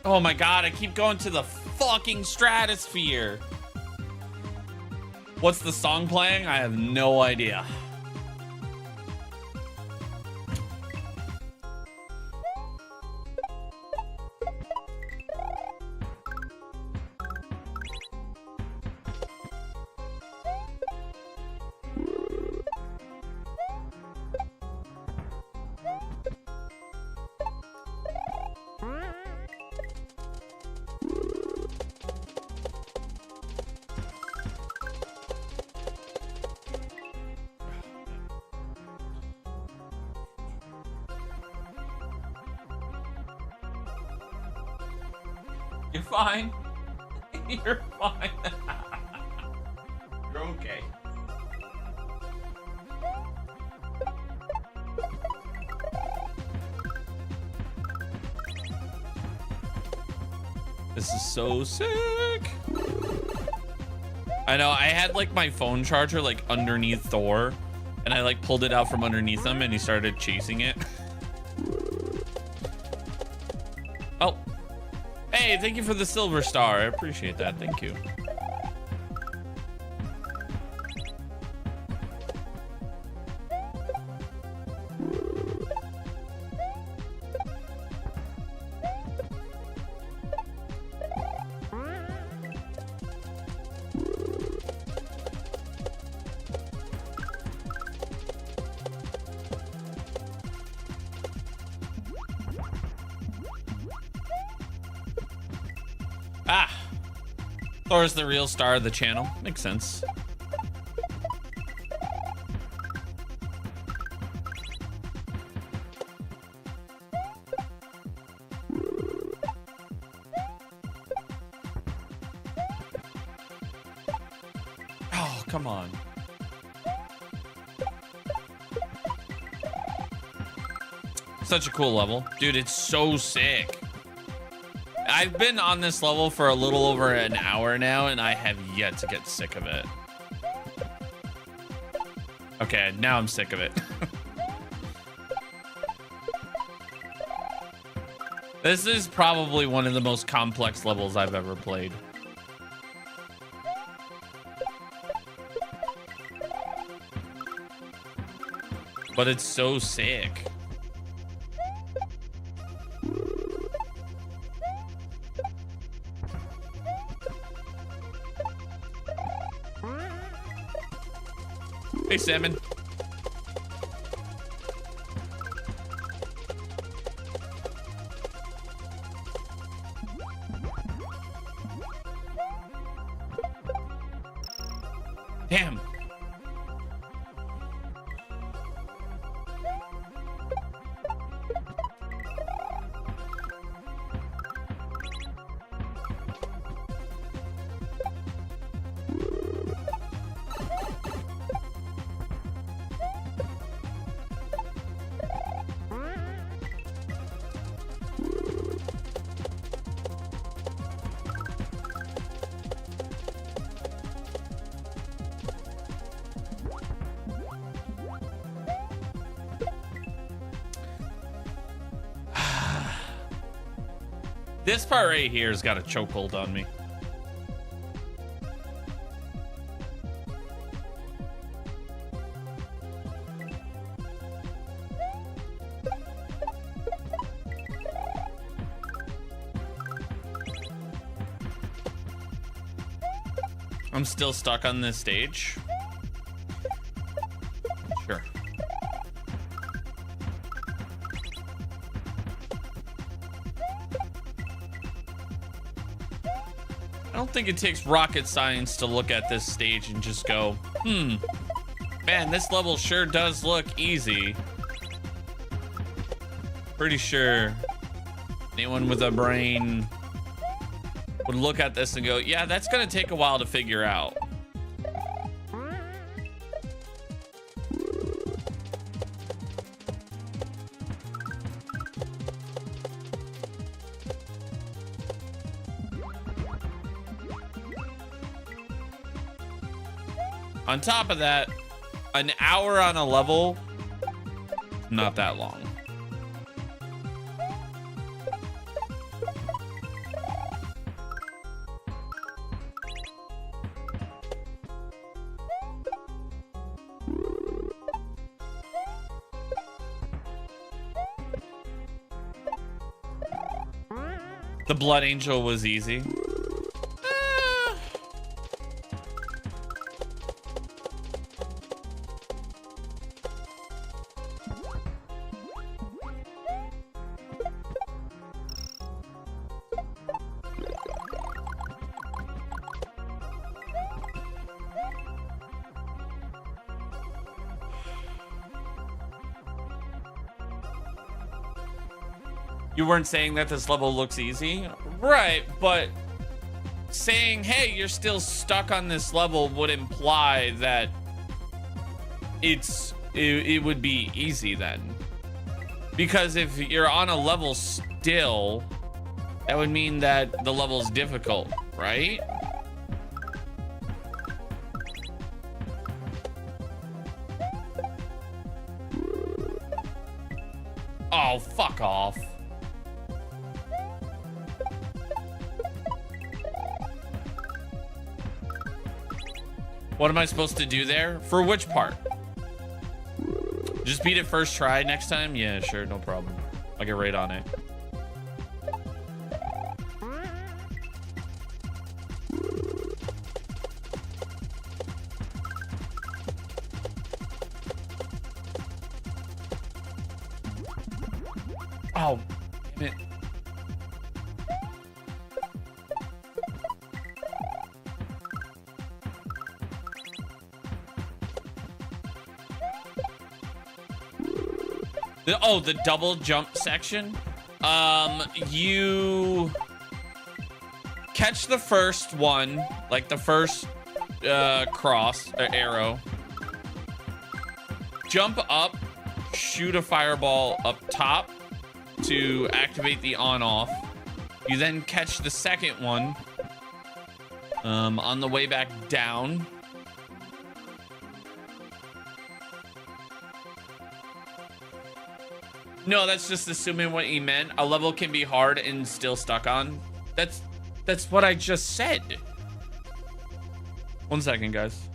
Oh my god, I keep going to the fucking stratosphere. What's the song playing? I have no idea. You're fine. You're fine. You're okay. This is so sick. I know, I had like my phone charger like underneath Thor, and I like pulled it out from underneath him and he started chasing it. Oh. Hey, thank you for the silver star. I appreciate that. Thank you. Ah, Thor's the real star of the channel. Makes sense. Oh, come on. Such a cool level. Dude, it's so sick. I've been on this level for a little over an hour now, and I have yet to get sick of it. Okay, now I'm sick of it. This is probably one of the most complex levels I've ever played. But it's so sick. Hey, Salmon. Damn. This part right here has got a chokehold on me. I'm still stuck on this stage. Sure. I don't think it takes rocket science to look at this stage and just go, man, this level sure does look easy. Pretty sure anyone with a brain would look at this and go, yeah, that's gonna take a while to figure out. On top of that, an hour on a level, not that long. The Blood Angel was easy. You weren't saying that this level looks easy? Right, but saying, hey, you're still stuck on this level would imply that it would be easy then. Because if you're on a level still, that would mean that the level's difficult, right? Oh, fuck off. What am I supposed to do there? For which part? Just beat it first try next time? Yeah, sure, no problem. I'll get right on it. Oh, damn it. The double jump section. You catch the first one, like the first cross arrow. Jump up, shoot a fireball up top to activate the on-off. You then catch the second one on the way back down. No, that's just assuming what he meant. A level can be hard and still stuck on. That's what I just said. 1 second, guys.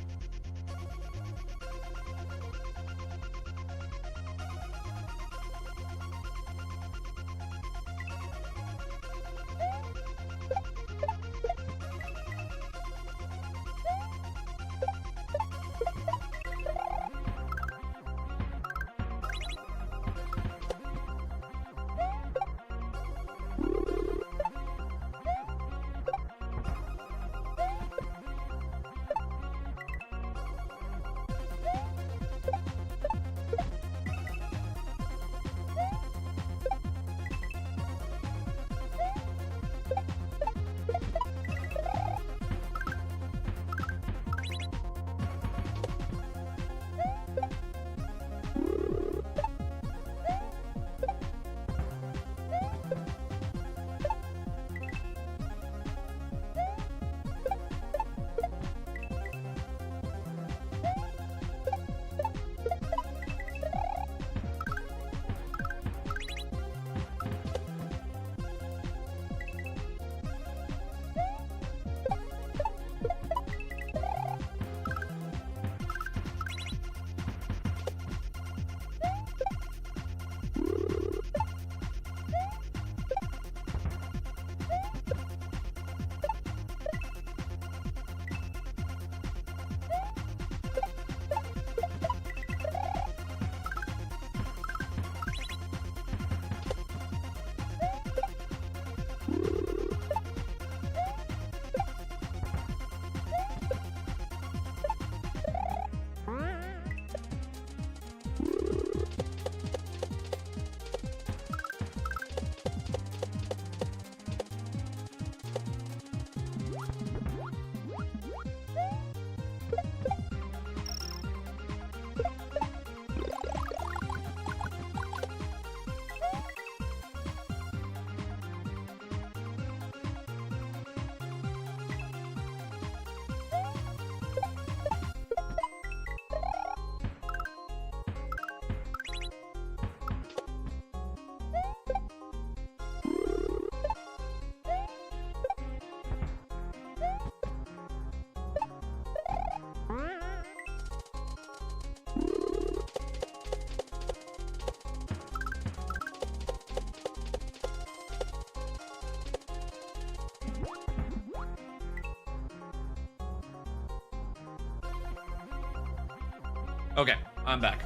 Okay, I'm back.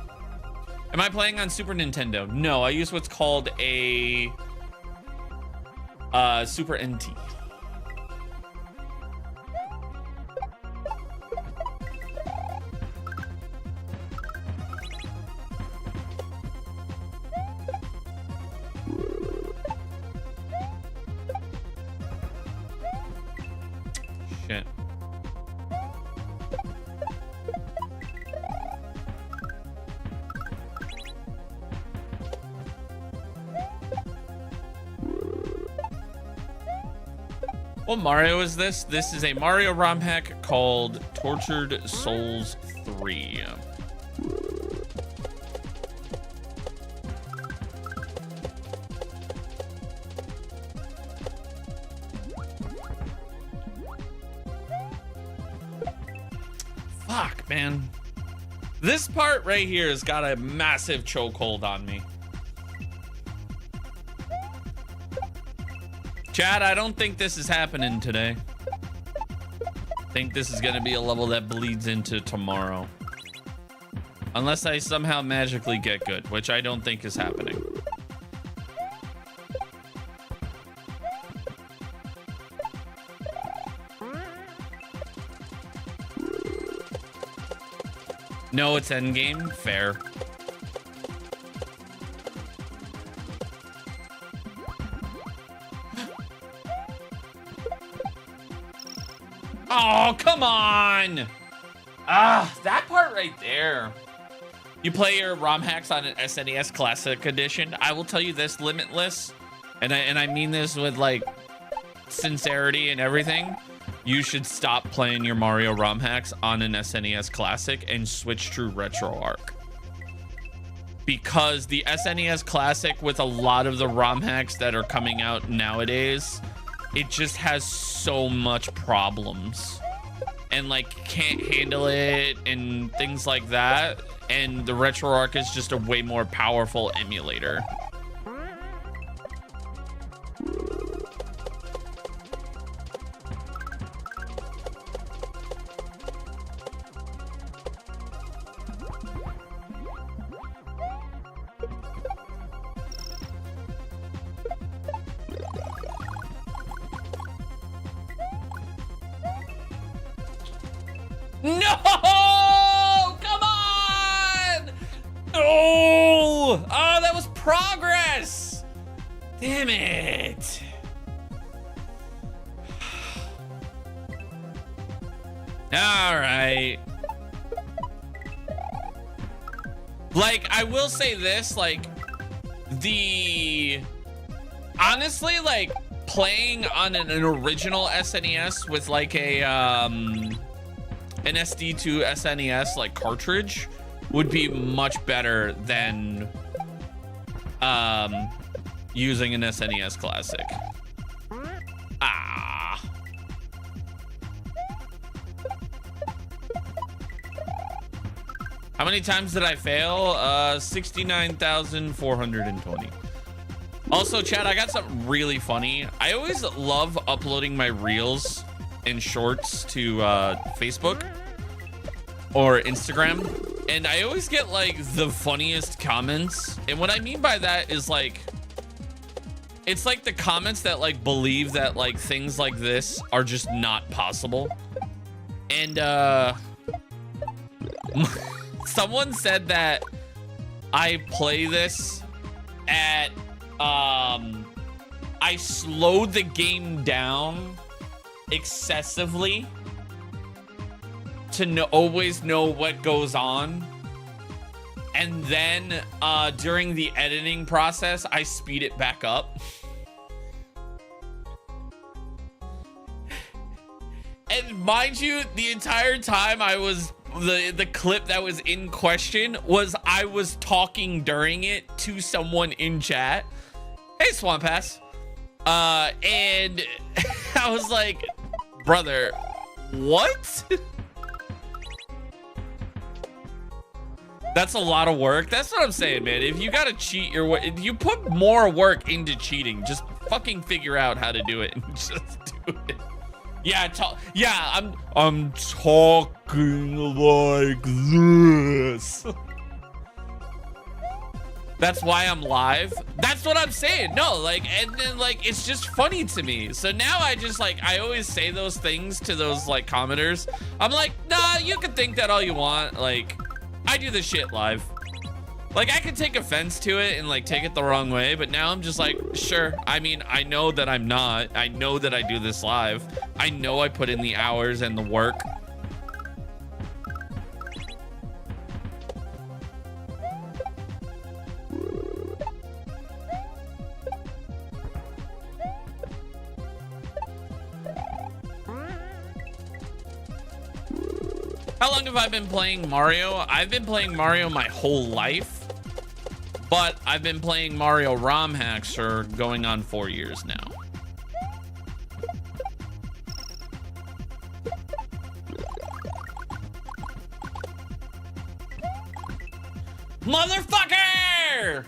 Am I playing on Super Nintendo? No, I use what's called a Super NT. Shit. What Mario is this? This is a Mario ROM hack called Tortured Souls 3. Fuck, man. This part right here has got a massive chokehold on me. Chad, I don't think this is happening today. I think this is gonna be a level that bleeds into tomorrow. Unless I somehow magically get good, which I don't think is happening. No, it's endgame. Fair. Oh, come on. Ah, that part right there. You play your ROM hacks on an SNES Classic Edition. I will tell you this, Limitless, and I mean this with like sincerity and everything. You should stop playing your Mario ROM hacks on an SNES Classic and switch to RetroArch. Because the SNES Classic, with a lot of the ROM hacks that are coming out nowadays, it just has so much problems and like can't handle it and things like that. And the RetroArch is just a way more powerful emulator. No! Come on! Oh! Oh, that was progress! Damn it! All right. Like, I will say this, like, honestly, like, playing on an original SNES with like a an SD to SNES like cartridge would be much better than using an SNES Classic. Ah. How many times did I fail? 69,420. Also, Chad, I got something really funny. I always love uploading my reels and shorts to Facebook or Instagram, and I always get like the funniest comments. And what I mean by that is like, it's like the comments that like believe that like things like this are just not possible. And someone said that I play this at I slowed the game down excessively to always know what goes on, and then during the editing process I speed it back up. And mind you, the entire time I was the clip that was in question was I was talking during it to someone in chat. Hey, Swamp Pass. And I was like, brother, what? That's a lot of work. That's what I'm saying, man. If you gotta cheat your way, if you put more work into cheating, just fucking figure out how to do it and just do it. Yeah, I'm talking like this. That's why I'm live. That's what I'm saying. No, like, and then like, it's just funny to me. So now I just like, I always say those things to those like commenters. I'm like, nah, you can think that all you want. Like, I do this shit live. Like, I could take offense to it and like take it the wrong way, but now I'm just like, sure. I mean, I know that I'm not. I know that I do this live. I know I put in the hours and the work. How long have I been playing Mario? I've been playing Mario my whole life, but I've been playing Mario ROM hacks for going on 4 years now. Motherfucker!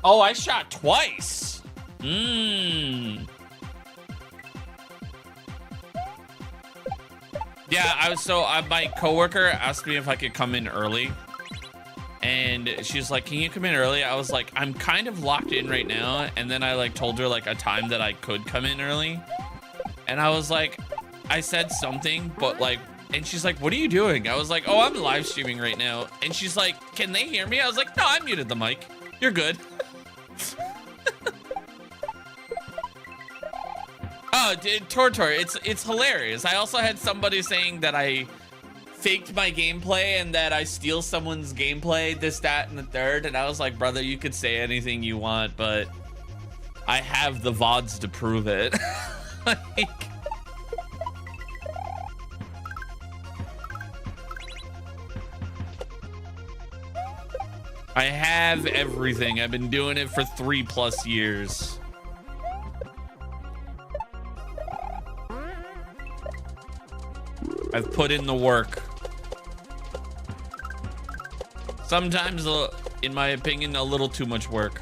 Oh, I shot twice. Yeah, my coworker asked me if I could come in early, and she's like, "Can you come in early?" I was like, "I'm kind of locked in right now," and then I like told her like a time that I could come in early, and I was like, I said something, but like, and she's like, "What are you doing?" I was like, "Oh, I'm live streaming right now," and she's like, "Can they hear me?" I was like, "No, I muted the mic. You're good." Oh, Tortor, it's hilarious. I also had somebody saying that I faked my gameplay and that I steal someone's gameplay, this, that, and the third. And I was like, brother, you could say anything you want, but I have the VODs to prove it. Like, I have everything. I've been doing it for 3+ years. I've put in the work. Sometimes, in my opinion, a little too much work.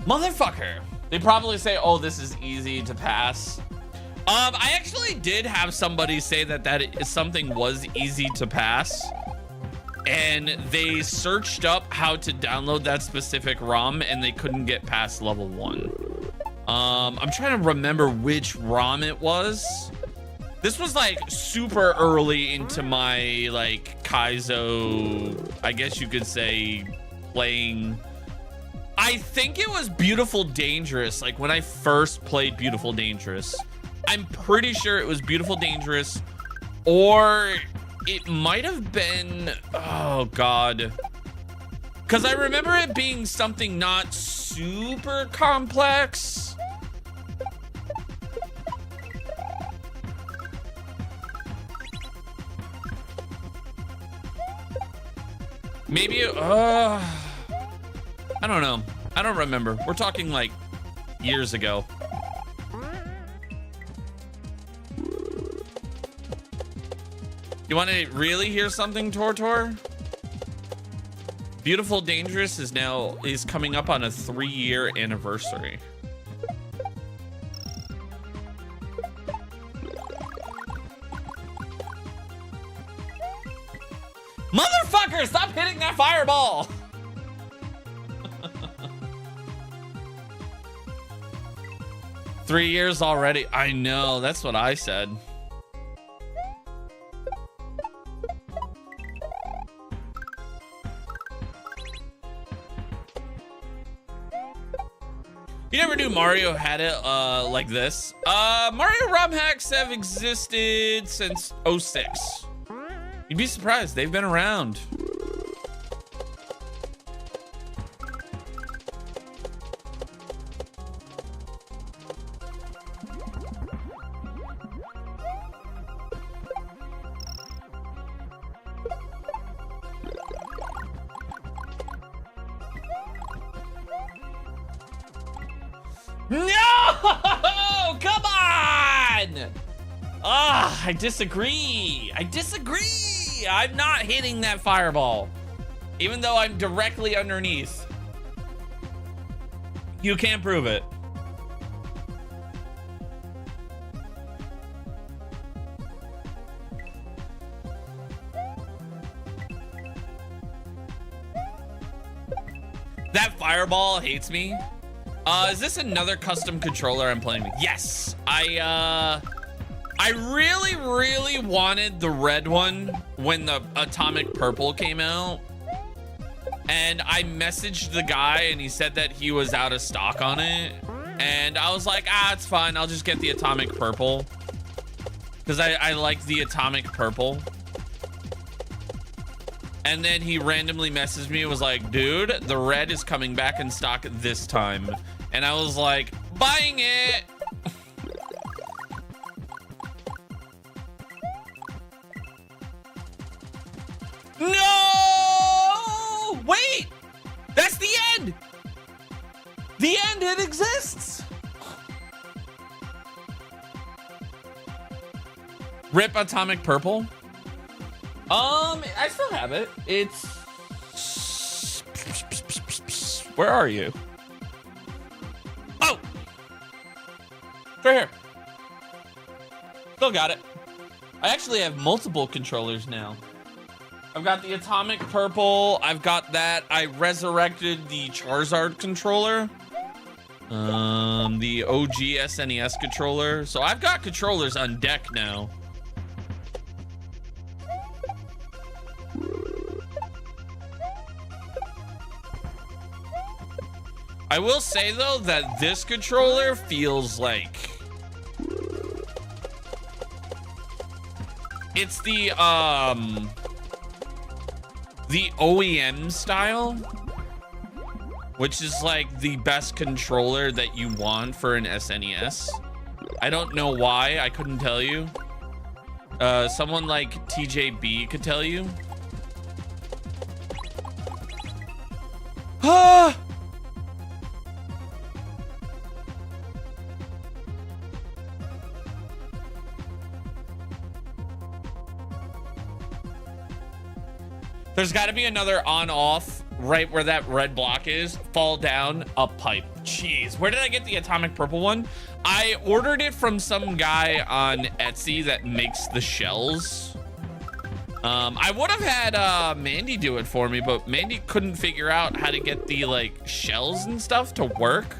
Motherfucker. They probably say, oh, this is easy to pass. I actually did have somebody say that something was easy to pass. And they searched up how to download that specific ROM and they couldn't get past level 1. I'm trying to remember which ROM it was. This was like super early into my like kaizo, I guess you could say, playing. I think it was Beautiful Dangerous, like when I first played Beautiful Dangerous. I'm pretty sure it was Beautiful Dangerous, or it might have been, oh God. Because I remember it being something not super complex. Maybe, I don't know. I don't remember. We're talking like years ago. You want to really hear something, Tortor? Beautiful Dangerous is coming up on a 3-year anniversary. Motherfucker, stop hitting that fireball! 3 years already. I know, that's what I said. You never knew Mario had it like this. Mario ROM hacks have existed since 06. You'd be surprised, they've been around. No! Come on! Ah, I disagree. I disagree. I'm not hitting that fireball, even though I'm directly underneath. You can't prove it. That fireball hates me. Is this another custom controller I'm playing with? Yes. I really, really wanted the red one when the atomic purple came out. And I messaged the guy and he said that he was out of stock on it. And I was like, it's fine. I'll just get the atomic purple. Because I like the atomic purple. And then he randomly messaged me and was like, dude, the red is coming back in stock this time. And I was like, buying it. No! Wait! That's the end! The end, it exists! Rip atomic purple? I still have it. It's... Where are you? Oh! It's right here. Still got it. I actually have multiple controllers now. I've got the atomic purple. I've got that. I resurrected the Charizard controller. The OG SNES controller. So I've got controllers on deck now. I will say though that this controller feels like it's the OEM style, which is like the best controller that you want for an SNES. I don't know why. I couldn't tell you. Someone like TJB could tell you. Ah! There's got to be another on-off right where that red block is. Fall down a pipe. Jeez, where did I get the atomic purple one? I ordered it from some guy on Etsy that makes the shells. I would have had Mandy do it for me, but Mandy couldn't figure out how to get the like shells and stuff to work.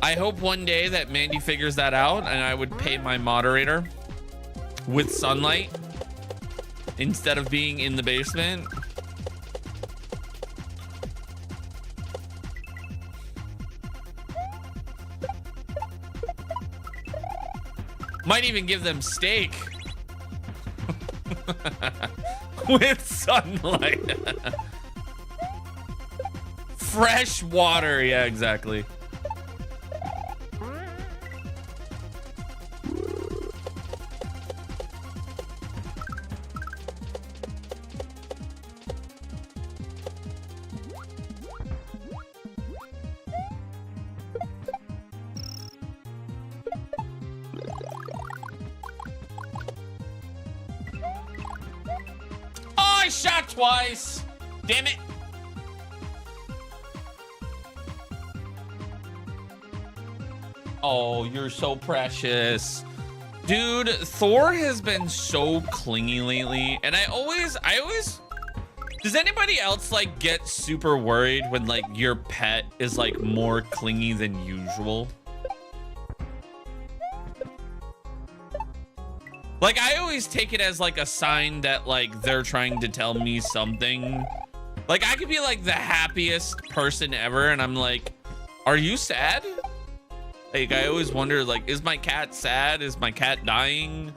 I hope one day that Mandy figures that out and I would pay my moderator with sunlight instead of being in the basement. Might even give them steak with sunlight. Fresh water. Yeah, exactly. Shot twice. Damn it. Oh, you're so precious. Dude, Thor has been so clingy lately. And I always does anybody else like get super worried when like your pet is like more clingy than usual? Like, I always take it as like a sign that like they're trying to tell me something. Like, I could be like the happiest person ever and I'm like, are you sad? Like, I always wonder, like, is my cat sad? Is my cat dying?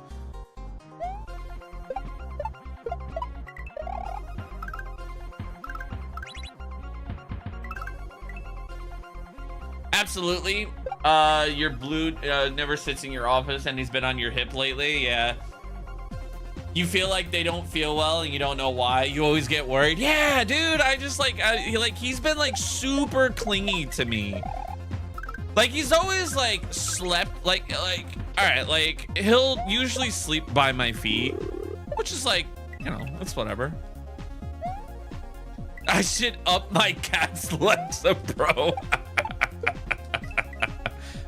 Absolutely. Your blue never sits in your office and he's been on your hip lately. Yeah. You feel like they don't feel well and you don't know why. You always get worried. Yeah, dude, I just like, he's been like super clingy to me. Like he's always like slept, like all right, like he'll usually sleep by my feet, which is like, you know, it's whatever. I should up my cat's Alexa, bro.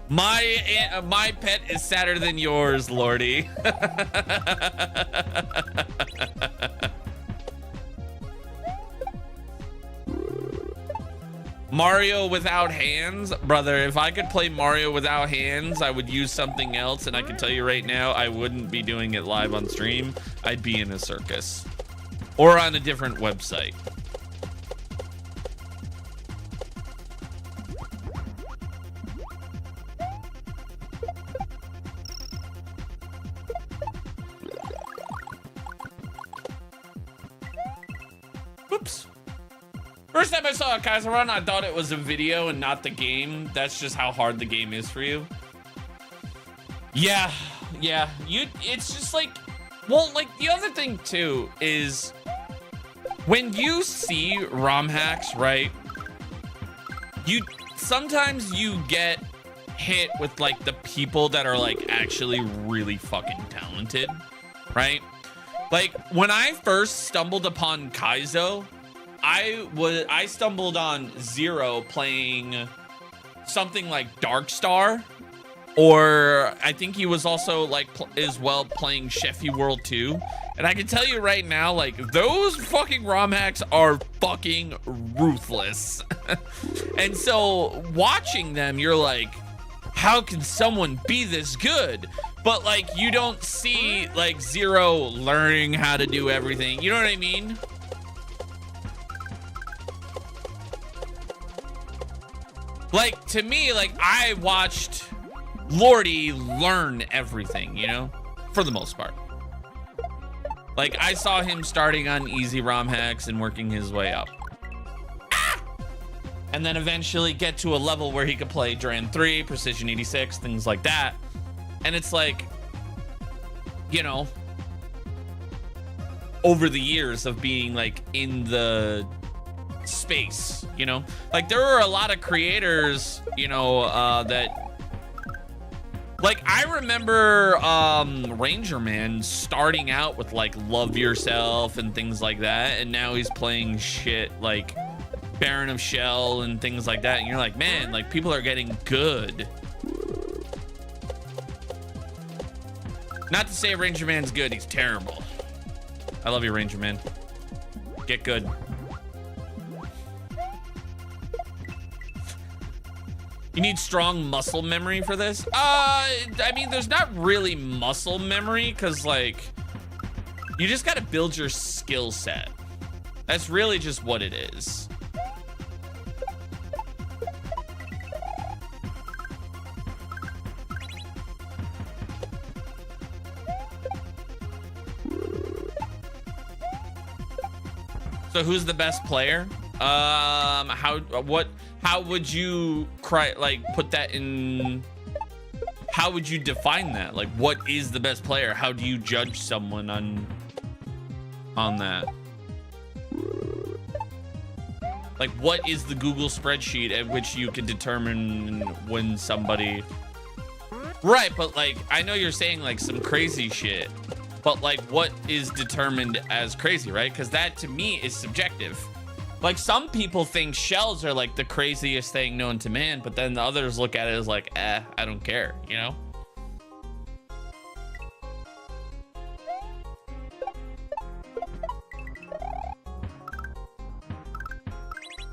My pet is sadder than yours, Lordy. Mario without hands, brother. If I could play Mario without hands, I would use something else, and I can tell you right now, I wouldn't be doing it live on stream. I'd be in a circus or on a different website. Oops. First time I saw a Kaizo run, I thought it was a video and not the game. That's just how hard the game is for you. Yeah. It's just like, well, like the other thing too is when you see ROM hacks, right? Sometimes you get hit with like the people that are like actually really fucking talented, right? Like when I first stumbled upon Kaizo, I stumbled on Zero playing something like Dark Star, or I think he was also like as well playing Sheffy World 2. And I can tell you right now, like those fucking ROM hacks are fucking ruthless. And so watching them, you're like, how can someone be this good? But like you don't see like Zero learning how to do everything. You know what I mean? Like, to me, like, I watched Lordy learn everything, you know? For the most part. Like, I saw him starting on easy ROM hacks and working his way up. And then eventually get to a level where he could play Duran 3, Precision 86, things like that. And it's like, you know, over the years of being, like, in the space, you know, like there are a lot of creators, you know, that like I remember Ranger Man starting out with like Love Yourself and things like that, and now he's playing shit like Baron of Shell and things like that, and you're like, man, like people are getting good. Not to say Ranger Man's good, he's terrible. I love you, Ranger Man. Get good. You need strong muscle memory for this? I mean, there's not really muscle memory because, like, you just got to build your skill set. That's really just what it is. So who's the best player? How would you put that in? How would you define that? Like, what is the best player? How do you judge someone on that? Like, what is the Google spreadsheet at which you can determine when somebody? Right, but like, I know you're saying like some crazy shit, but like, what is determined as crazy, right? Because that to me is subjective. Like, some people think shells are like the craziest thing known to man, but then the others look at it as like, I don't care, you know?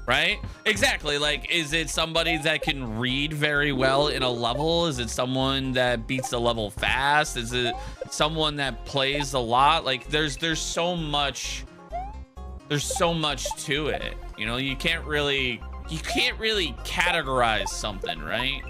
Right? Exactly. Like, is it somebody that can read very well in a level? Is it someone that beats the level fast? Is it someone that plays a lot? Like, there's so much to it, you know. You can't really categorize something, right?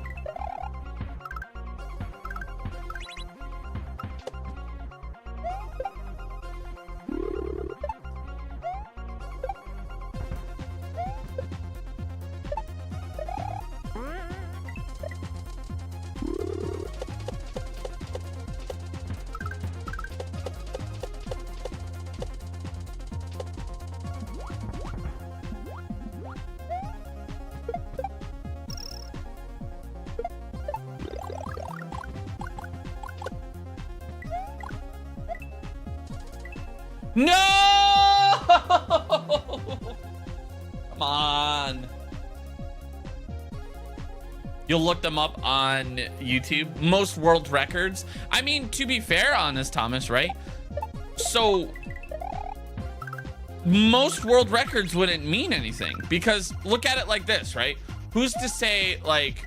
No! Come on. You'll look them up on YouTube. Most world records. I mean, to be fair, Honest Thomas, right? So most world records wouldn't mean anything because look at it like this, right? Who's to say like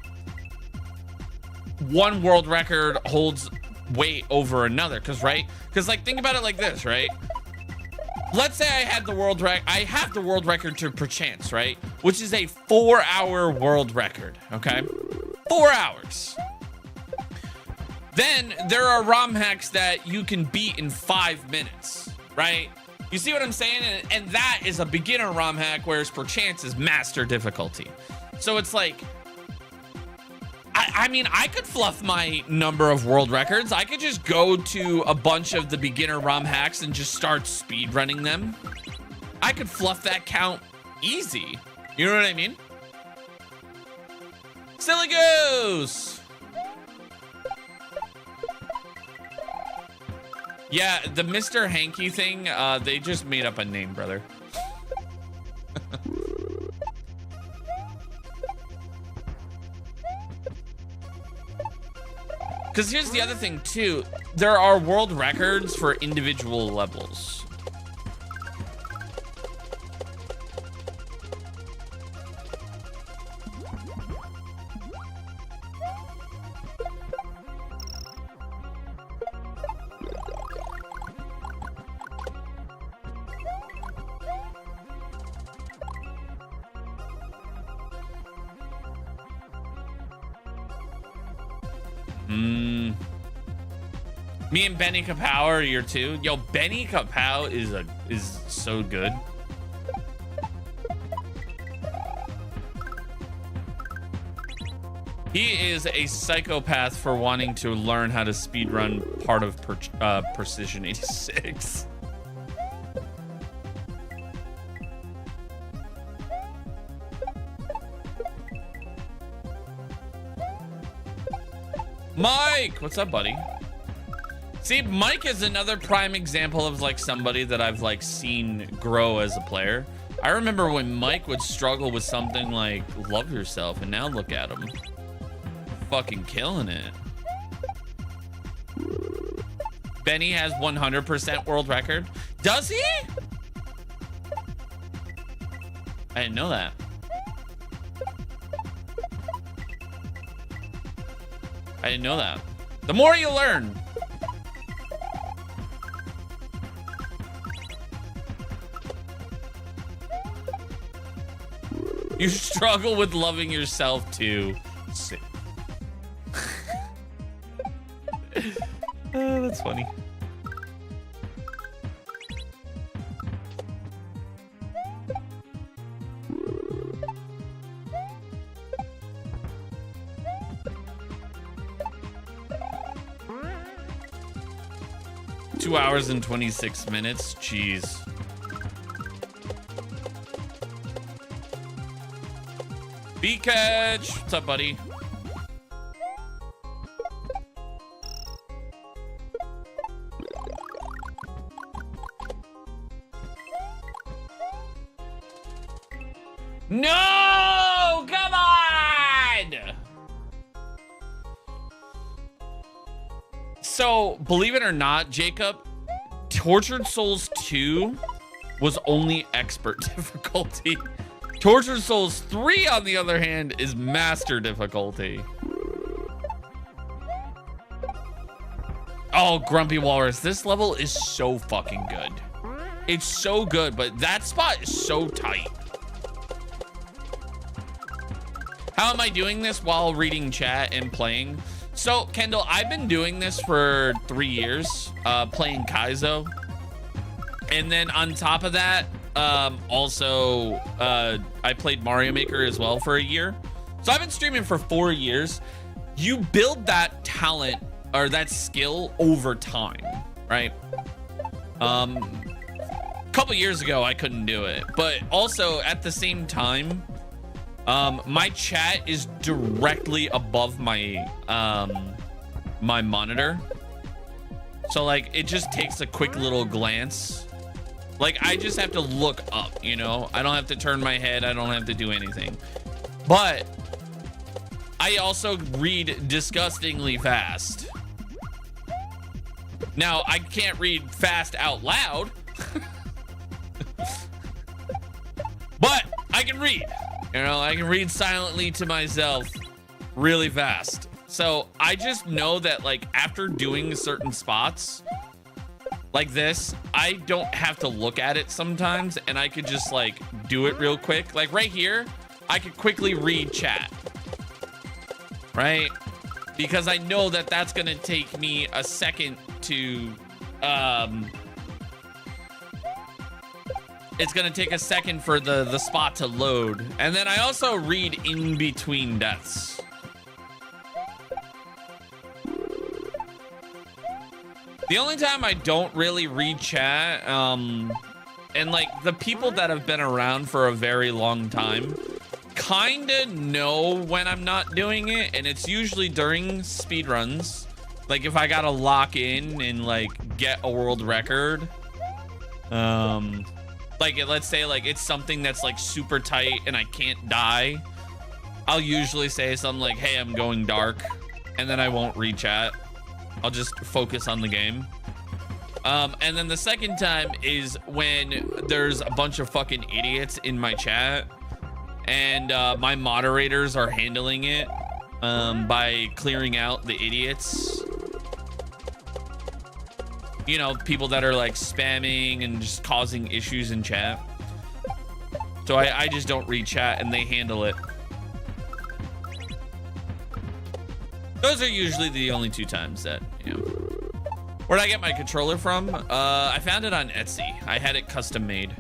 one world record holds weight over another? Because like think about it like this, right? Let's say I had the world I have the world record to perchance, right? Which is a 4-hour world record, okay? 4 hours. Then there are ROM hacks that you can beat in 5 minutes, right? You see what I'm saying? And that is a beginner ROM hack, whereas perchance is master difficulty. So it's like, I mean, I could fluff my number of world records. I could just go to a bunch of the beginner ROM hacks and just start speed running them. I could fluff that count easy. You know what I mean? Silly Goose. Yeah, the Mr. Hanky thing, they just made up a name, brother. Because here's the other thing, too. There are world records for individual levels. Me and Benny Kapow are year 2. Yo, Benny Kapow is so good. He is a psychopath for wanting to learn how to speedrun part of Precision 86. Mike, what's up, buddy? See, Mike is another prime example of like somebody that I've like seen grow as a player. I remember when Mike would struggle with something like Love Yourself, and now look at him. Fucking killing it. Benny has 100% world record. Does he? I didn't know that. I didn't know that. The more you learn. You struggle with loving yourself too. Oh, that's funny. Two hours and 26 minutes. Jeez. B-Catch. What's up, buddy? No! Come on! So, believe it or not, Jacob, Tortured Souls 2 was only expert difficulty. Tortured Souls 3, on the other hand, is master difficulty. Oh, Grumpy Walrus. This level is so fucking good. It's so good, but that spot is so tight. How am I doing this while reading chat and playing? So, Kendall, I've been doing this for 3 years, playing Kaizo. And then on top of that, also, I played Mario Maker as well for a year. So I've been streaming for 4 years. You build that talent or that skill over time, right? A couple years ago, I couldn't do it. But also at the same time, my chat is directly above my, my monitor. So like, it just takes a quick little glance Like, I just have to look up, you know? I don't have to turn my head. I don't have to do anything. But I also read disgustingly fast. Now, I can't read fast out loud. But I can read. You know, I can read silently to myself really fast. So I just know that, like, after doing certain spots like this, I don't have to look at it sometimes, and I could just, like, do it real quick. Like right here, I could quickly read chat, right? Because I know that that's gonna take me a second to, it's gonna take a second for the spot to load. And then I also read in between deaths. The only time I don't really read chat, and like the people that have been around for a very long time kinda know when I'm not doing it, and it's usually during speedruns. Like if I gotta lock in and like get a world record, like let's say like it's something that's like super tight and I can't die, I'll usually say something like, hey, I'm going dark, and then I won't read chat. I'll just focus on the game. And then the second time is when there's a bunch of fucking idiots in my chat, and my moderators are handling it by clearing out the idiots. You know, people that are like spamming and just causing issues in chat. So I just don't read chat and they handle it. Those are usually the only two times that, you know. Where'd I get my controller from? I found it on Etsy. I had it custom made.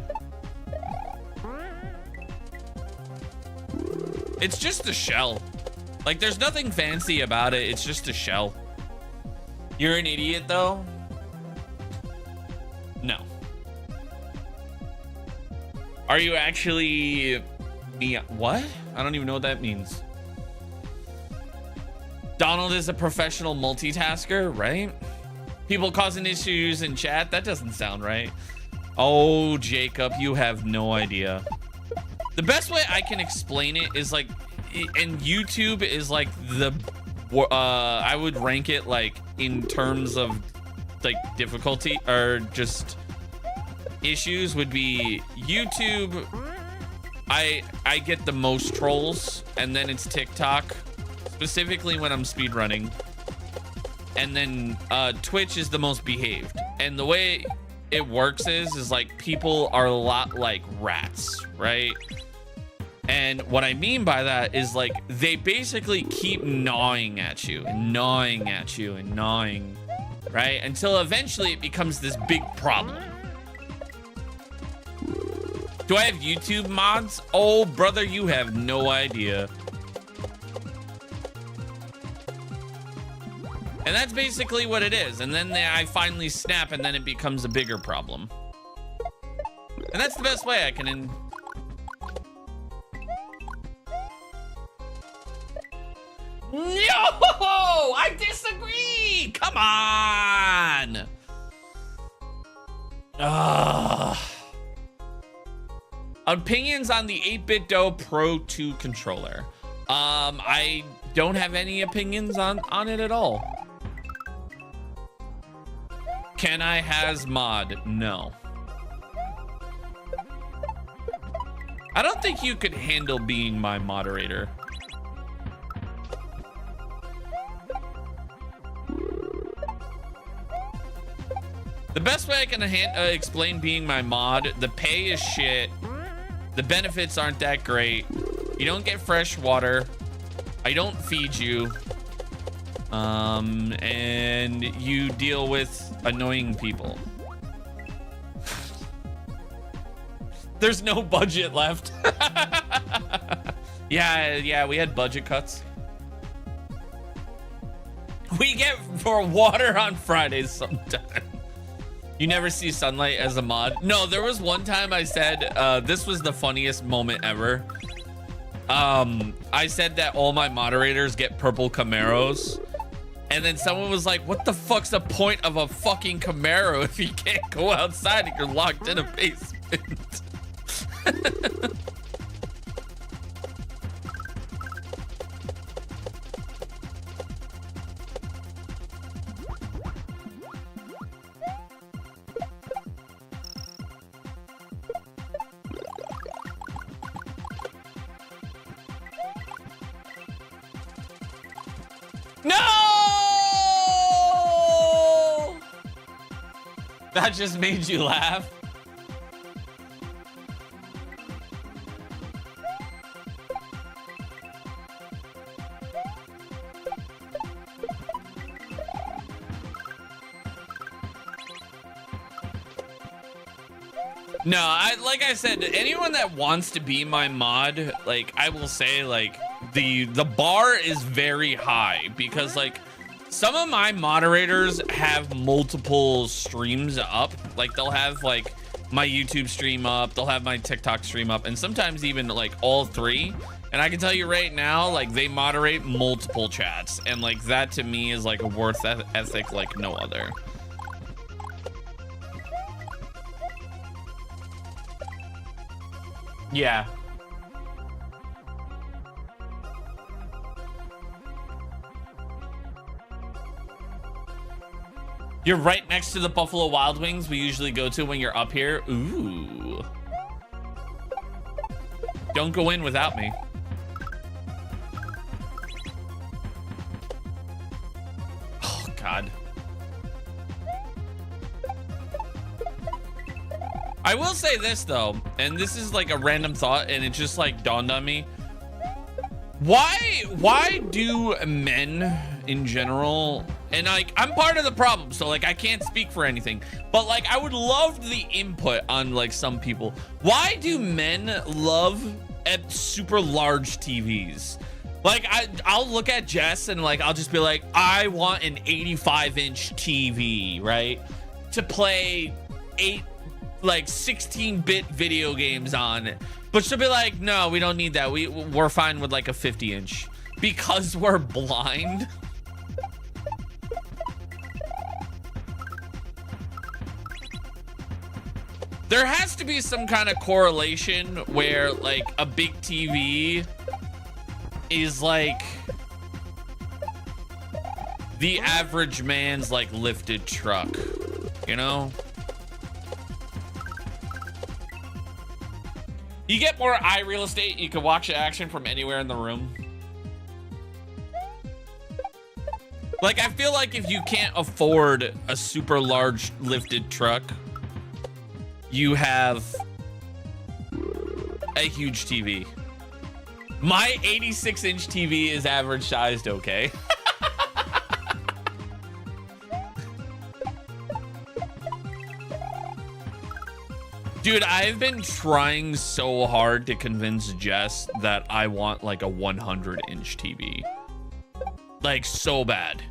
It's just a shell. Like, there's nothing fancy about it. It's just a shell. You're an idiot, though? No. Are you actually... What? I don't even know what that means. Donald is a professional multitasker, right? People causing issues in chat? That doesn't sound right. Oh, Jacob, you have no idea. The best way I can explain it is like, and YouTube is like the, I would rank it like in terms of like difficulty or just issues would be YouTube. I get the most trolls, and then it's TikTok, specifically when I'm speedrunning. And then Twitch is the most behaved. And the way it works is like people are a lot like rats, right? And what I mean by that is like they basically keep gnawing at you and gnawing at you and gnawing, right? Until eventually it becomes this big problem. Do I have YouTube mods? Oh, brother, you have no idea. And that's basically what it is. And then I finally snap, and then it becomes a bigger problem. And that's the best way I can... No! I disagree! Come on! Opinions on the 8-Bit Do Pro 2 controller. I don't have any opinions on it at all. Can I has mod? No. I don't think you could handle being my moderator. The best way I can explain being my mod, the pay is shit. The benefits aren't that great. You don't get fresh water. I don't feed you. And you deal with annoying people. There's no budget left. Yeah, we had budget cuts. We get for water on Fridays sometimes. You never see sunlight as a mod? No, there was one time I said, this was the funniest moment ever. I said that all my moderators get purple Camaros. And then someone was like, what the fuck's the point of a fucking Camaro if you can't go outside and you're locked in a basement? No! That just made you laugh. No, like I said, anyone that wants to be my mod, like I will say, like the bar is very high because like some of my moderators have multiple streams up. Like they'll have like my YouTube stream up, they'll have my TikTok stream up, and sometimes even like all three. And I can tell you right now, like they moderate multiple chats, and like that to me is like a worth ethic like no other. Yeah. You're right next to the Buffalo Wild Wings we usually go to when you're up here. Ooh. Don't go in without me. Oh, God. I will say this though, and this is like a random thought and it just like dawned on me. Why do men in general, and like I'm part of the problem, so like I can't speak for anything, but like I would love the input on like some people. Why do men love at super large TVs? Like I'll look at Jess and like I'll just be like, I want an 85-inch TV, right? To play 16-bit video games on it. But she'll be like, no, we don't need that. We're fine with like a 50-inch because we're blind. There has to be some kind of correlation where like a big TV is like the average man's like lifted truck, you know? You get more eye real estate. You can watch action from anywhere in the room. Like, I feel like if you can't afford a super large lifted truck, you have a huge TV. My 86-inch TV is average sized, okay? Dude, I've been trying so hard to convince Jess that I want like a 100-inch TV. Like so bad.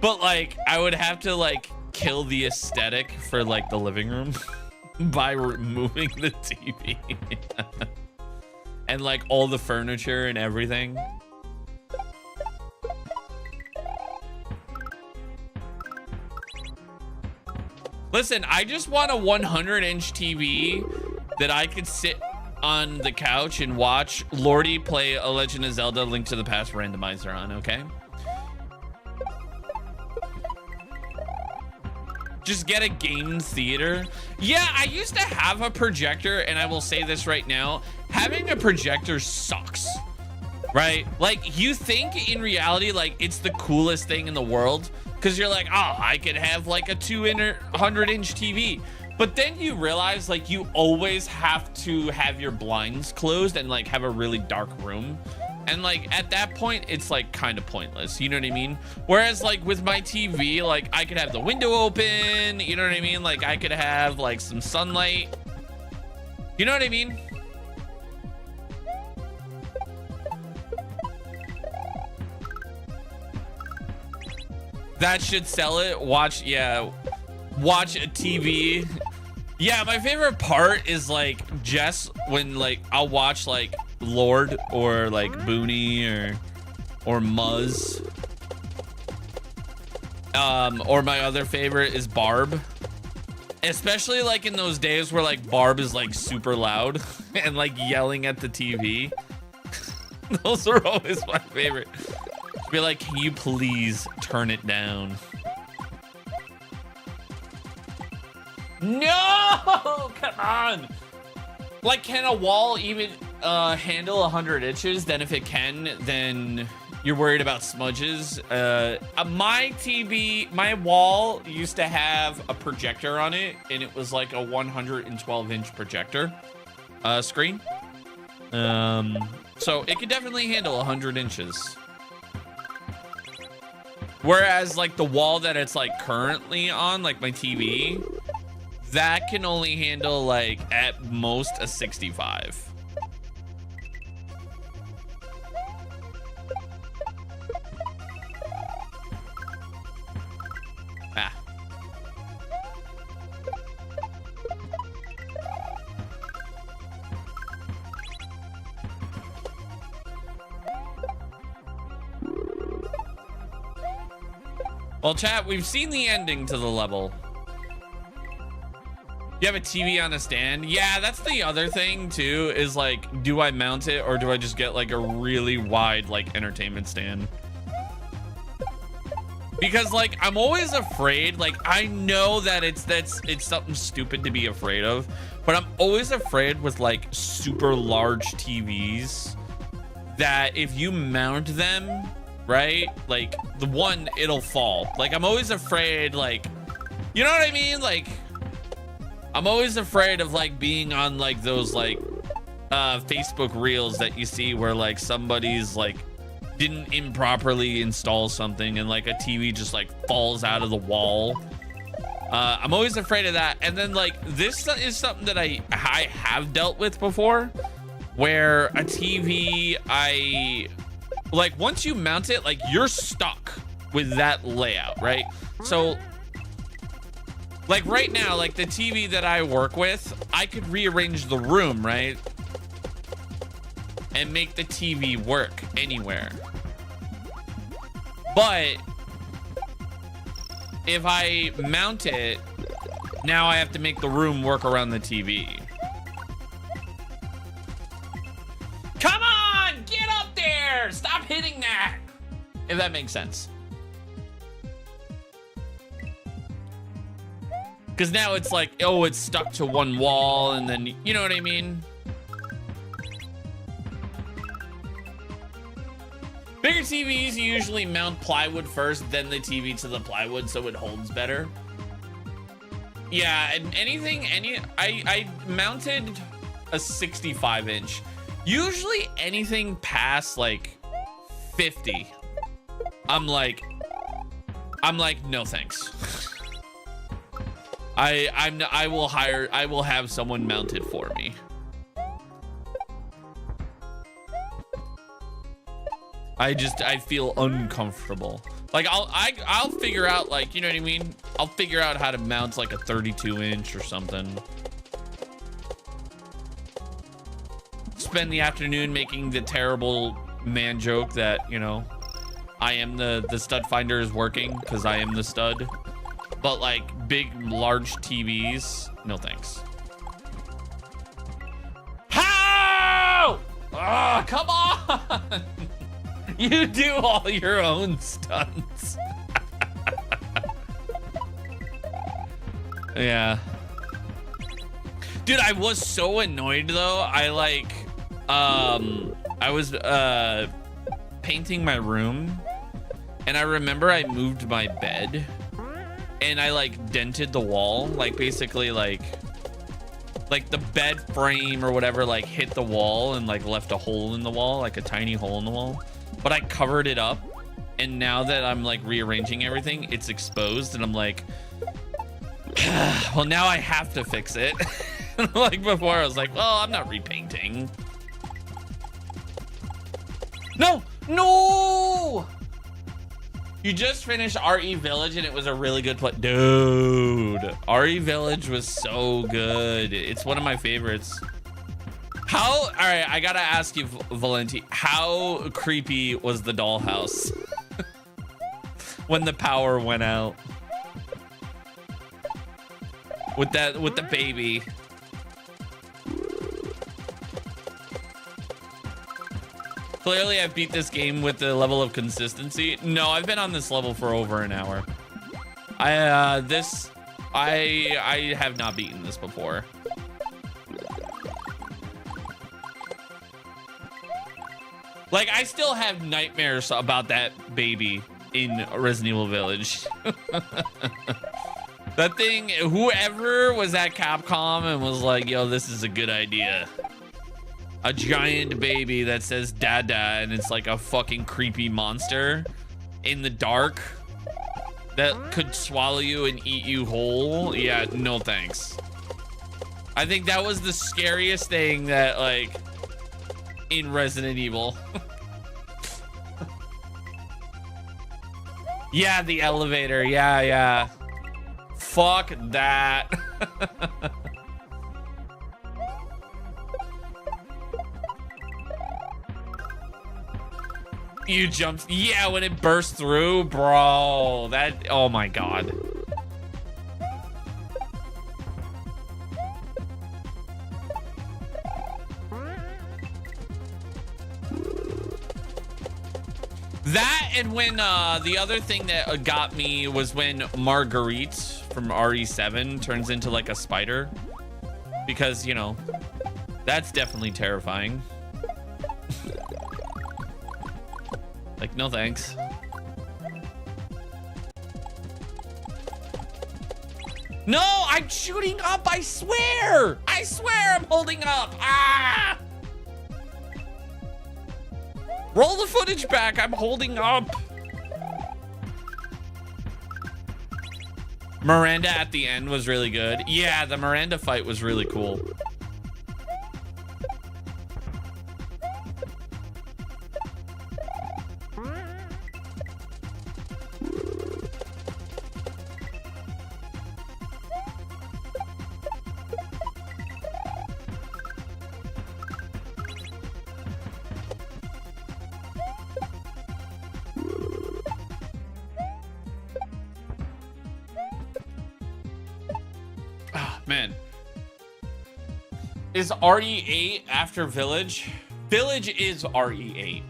But like I would have to like kill the aesthetic for like the living room by removing the TV. And like all the furniture and everything. Listen, I just want a 100-inch TV that I could sit on the couch and watch Lordy play A Legend of Zelda Link to the Past randomizer on, okay? Just get a game theater. Yeah, I used to have a projector, and I will say this right now. Having a projector sucks, right? Like, you think in reality, like, it's the coolest thing in the world. Because you're like, oh, I could have like a 200-inch TV. But then you realize like you always have to have your blinds closed and like have a really dark room. And like at that point, it's like kind of pointless. You know what I mean? Whereas like with my TV, like I could have the window open. You know what I mean? Like I could have like some sunlight. You know what I mean? That should sell it. Watch a TV. Yeah, my favorite part is like Jess when like I'll watch like Lord or like Booney or or Muzz. Or my other favorite is Barb. Especially like in those days where like Barb is like super loud and like yelling at the TV. Those are always my favorite. Be like, can you please turn it down? No, come on. Like, can a wall even handle 100 inches? Then if it can, then you're worried about smudges. My TV, my wall used to have a projector on it, and it was like a 112-inch projector screen. So it could definitely handle 100 inches. Whereas like the wall that it's like currently on, like my TV, that can only handle like at most a 65. Ah. Well, chat, we've seen the ending to the level. You have a TV on a stand? Yeah, that's the other thing too, is like, do I mount it or do I just get like a really wide like entertainment stand? Because like, I'm always afraid, like I know that it's something stupid to be afraid of, but I'm always afraid with like super large TVs that if you mount them, right? Like the one, it'll fall. Like I'm always afraid, like, you know what I mean? Like, I'm always afraid of like being on like those like Facebook reels that you see where like somebody's like didn't improperly install something and like a TV just like falls out of the wall. I'm always afraid of that. And then like this is something that I have dealt with before, where a TV, like once you mount it, like you're stuck with that layout, right? So like right now, like the TV that I work with, I could rearrange the room, right? And make the TV work anywhere. But if I mount it, now I have to make the room work around the TV. Come on, get up there! Stop hitting that! If that makes sense. Because now it's like, oh, it's stuck to one wall, and then, you know what I mean? Bigger TVs, you usually mount plywood first, then the TV to the plywood so it holds better. Yeah, and I mounted a 65-inch. Usually anything past like 50, I'm like, no thanks. I will have someone mount it for me. I feel uncomfortable. Like I'll figure out, like, you know what I mean? I'll figure out how to mount like a 32-inch or something. Spend the afternoon making the terrible man joke that, you know, I am the stud finder is working because I am the stud. But like big, large TVs, no thanks. How? Oh, come on! You do all your own stunts. Yeah. Dude, I was so annoyed though. I was painting my room, and I remember I moved my bed. And I like dented the wall, like basically like the bed frame or whatever like hit the wall and like left a hole in the wall, like a tiny hole in the wall. But I covered it up, and now that I'm like rearranging everything, it's exposed, and I'm like, well, now I have to fix it. Like before, I was like, well, I'm not repainting. No! You just finished RE Village and it was a really good play. Dude, RE Village was so good. It's one of my favorites. All right, I gotta ask you, Valenti, how creepy was the dollhouse when the power went out? With the baby. Clearly, I've beat this game with the level of consistency. No, I've been on this level for over an hour. I have not beaten this before. Like, I still have nightmares about that baby in Resident Evil Village. That thing, whoever was at Capcom and was like, yo, this is a good idea. A giant baby that says Dada, and it's like a fucking creepy monster in the dark that could swallow you and eat you whole. Yeah, no thanks. I think that was the scariest thing that, like, in Resident Evil. Yeah, the elevator. Yeah. Fuck that. You jumped. Yeah, when it burst through, bro. That, oh my God. That, and when the other thing that got me was when Marguerite from RE7 turns into like a spider, because, you know, that's definitely terrifying. Like, no thanks. No, I'm shooting up, I swear. I swear I'm holding up. Ah! Roll the footage back, I'm holding up. Miranda at the end was really good. Yeah, the Miranda fight was really cool. Man, is RE8 after Village? Village is RE8.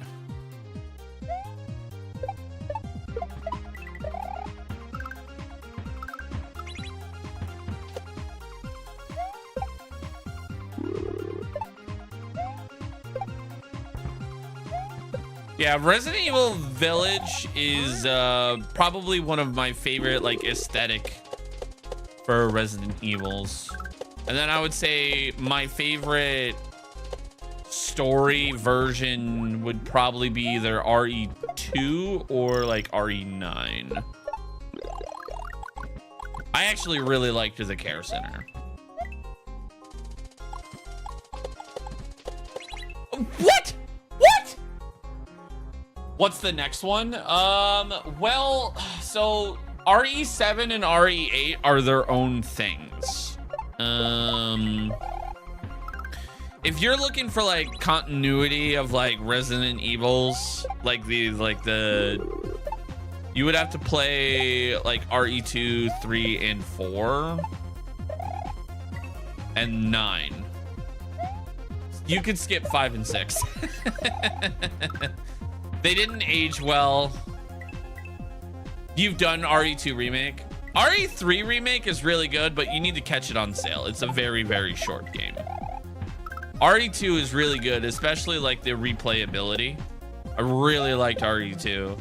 Yeah, Resident Evil Village is probably one of my favorite, like, aesthetic for Resident Evils. And then I would say my favorite story version would probably be either RE2 or like RE9. I actually really liked the Care Center. What? What's the next one? Well, so RE7 and RE8 are their own things. If you're looking for like continuity of like Resident Evils, like you would have to play like RE2, 3, and 4, and 9. You could skip 5 and 6. They didn't age well. You've done RE2 remake. RE3 remake is really good, but you need to catch it on sale. It's a very, very short game. RE2 is really good, especially like the replayability. I really liked RE2.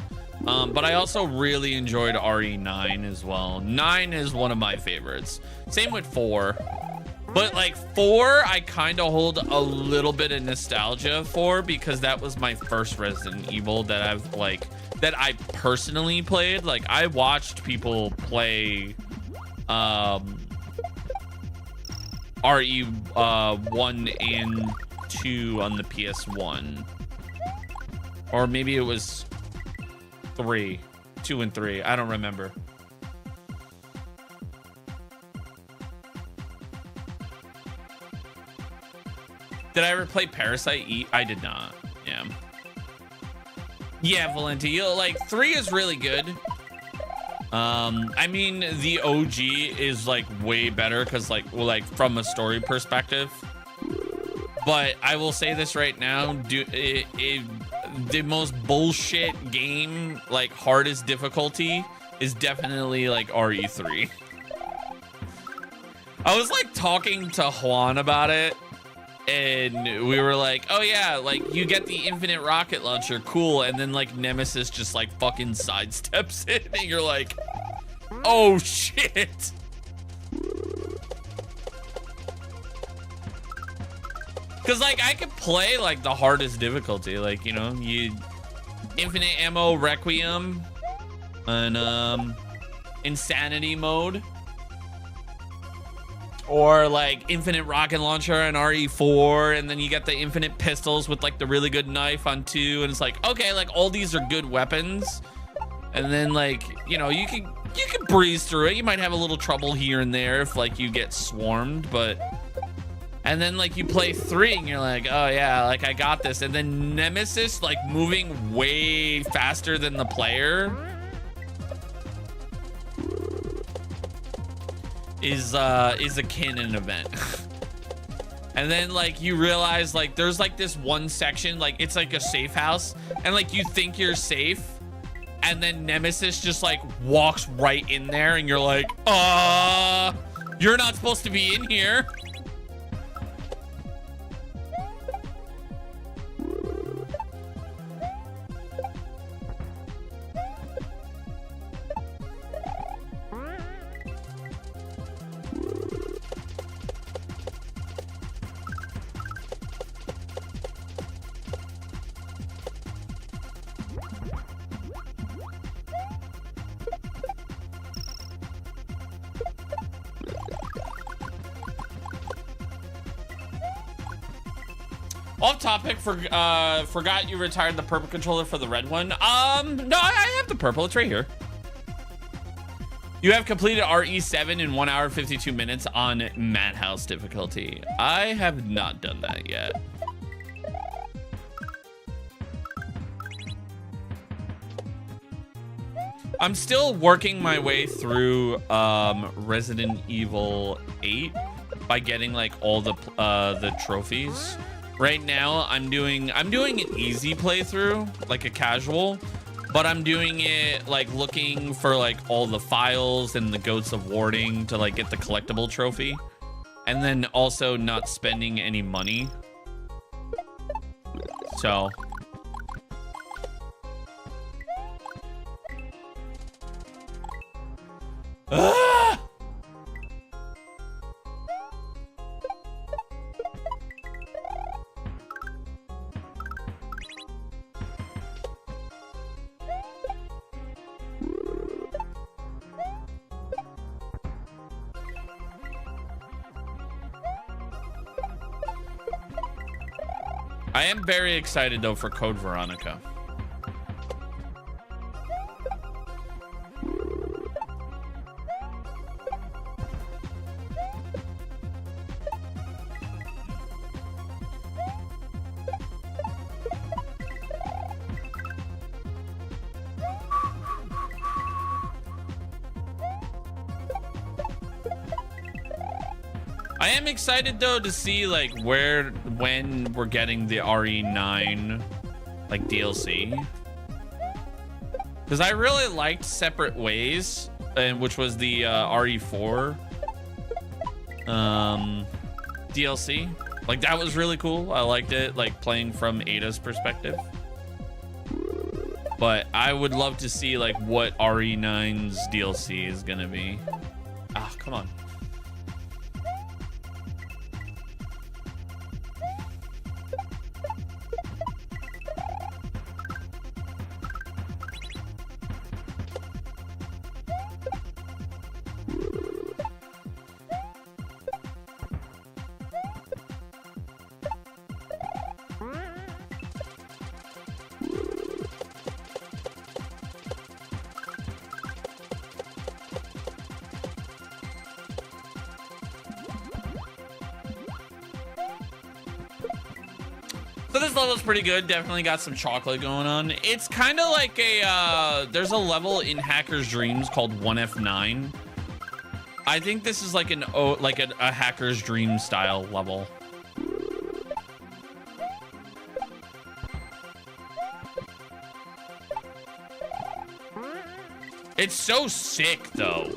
But I also really enjoyed RE9 as well. 9 is one of my favorites. Same with 4. But like 4, I kind of hold a little bit of nostalgia for, because that was my first Resident Evil that I've like, that I personally played. Like, I watched people play RE1 and 2 on the PS1. Or maybe it was 2 and 3. I don't remember. Did I ever play Parasite Eve? I did not. Yeah. Yeah, Valenti, like 3 is really good. I mean, the OG is like way better because like from a story perspective. But I will say this right now, the most bullshit game, like hardest difficulty, is definitely like RE3. I was like talking to Juan about it, and we were like, oh yeah, like you get the infinite rocket launcher, cool, and then like Nemesis just like fucking sidesteps it, and you're like, oh shit. Cause like I could play like the hardest difficulty, like, you know, you infinite ammo Requiem and insanity mode, or like infinite rocket launcher and RE4, and then you get the infinite pistols with like the really good knife on 2, and it's like, okay, like all these are good weapons, and then like, you know, you can breeze through it. You might have a little trouble here and there if like you get swarmed, but and then like you play 3 and you're like, oh yeah, like I got this, and then Nemesis like moving way faster than the player is a canon event. And then like you realize like there's like this one section, like it's like a safe house, and like you think you're safe, and then Nemesis just like walks right in there, and you're like, you're not supposed to be in here. Off topic, forgot you retired the purple controller for the red one. No, I have the purple. It's right here. You have completed RE7 in 1 hour 52 minutes on Madhouse difficulty. I have not done that yet. I'm still working my way through Resident Evil 8 by getting like all the trophies. Right now, I'm doing an easy playthrough, like a casual, but I'm doing it like looking for like all the files and the Goats of Warding to like get the collectible trophy, and then also not spending any money. So I am very excited though for Code Veronica. I am excited though to see like when we're getting the RE9 like DLC, because I really liked Separate Ways, and which was the RE4 DLC. Like that was really cool. I liked it, like playing from Ada's perspective. But I would love to see like what RE9's DLC is gonna be. Ah, come on. this level's pretty good. Definitely got some chocolate going on. It's kind of like a, there's a level in Hacker's Dreams called 1F9. I think this is like a Hacker's Dream style level. It's so sick though.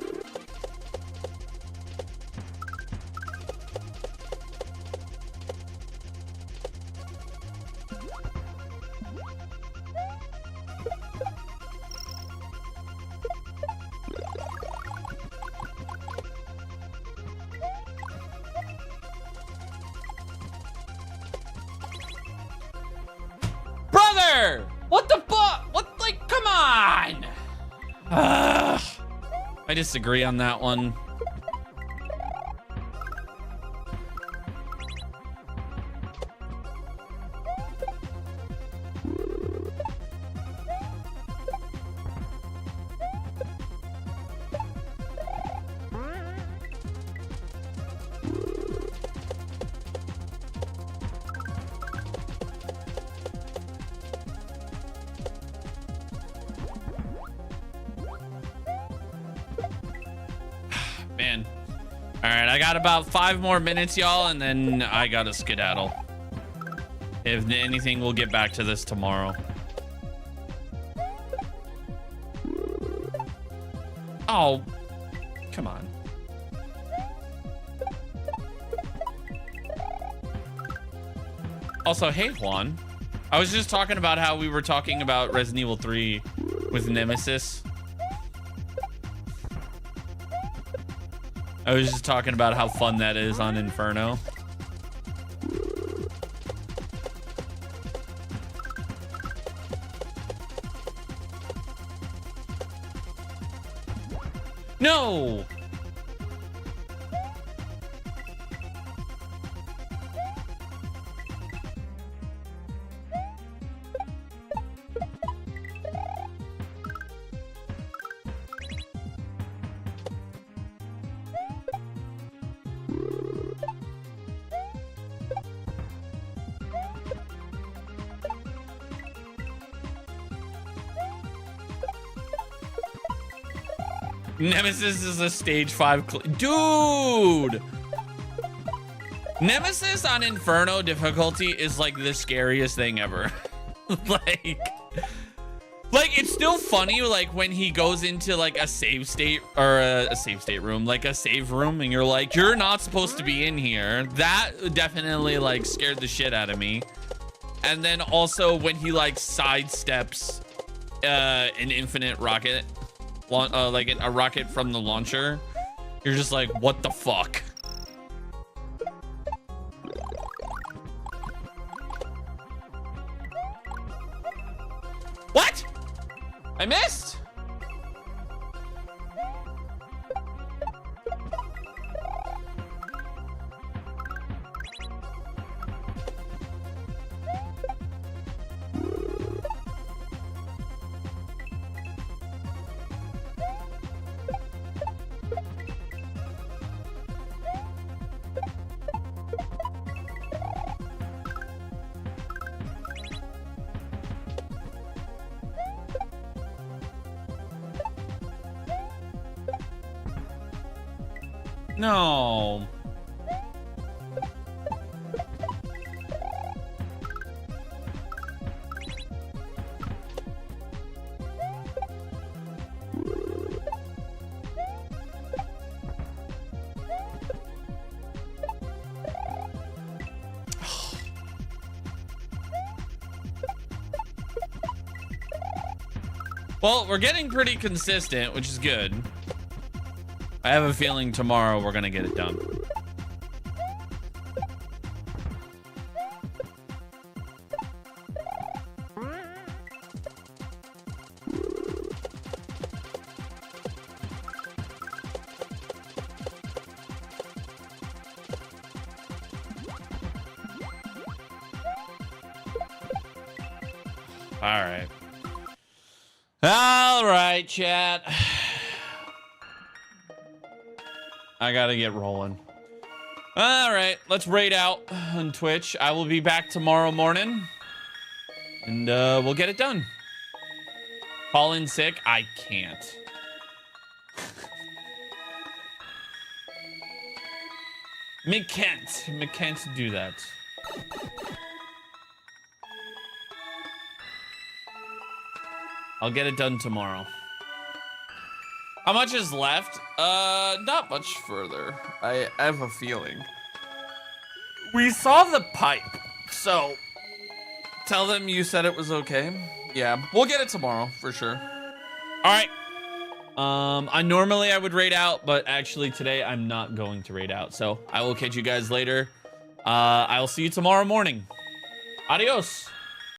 Brother! What the fuck? What, like, come on! I disagree on that one. Man. All right, I got about 5 more minutes, y'all, and then I gotta skedaddle. If anything, we'll get back to this tomorrow. Oh, come on. Also, hey, Juan. I was just talking about how we were talking about Resident Evil 3 with Nemesis. I was just talking about how fun that is on Inferno. No! Nemesis is a stage 5 dude. Nemesis on Inferno difficulty is like the scariest thing ever. like it's still funny like when he goes into like a save state or a save state room, like a save room, and you're like, you're not supposed to be in here. That definitely like scared the shit out of me. And then also when he like sidesteps an infinite rocket, like a rocket from the launcher, you're just like, what the fuck? What? I missed? No. Well, we're getting pretty consistent, which is good. I have a feeling tomorrow we're gonna get it done. All right, chat. I gotta get rolling. All right, let's raid out on Twitch. I will be back tomorrow morning. And we'll get it done. Call in sick? I can't. Me can't do that. I'll get it done tomorrow. How much is left? Not much further. I have a feeling. We saw the pipe, so tell them you said it was okay. Yeah, we'll get it tomorrow for sure. All right. I normally would raid out, but actually today I'm not going to raid out. So I will catch you guys later. I will see you tomorrow morning. Adios.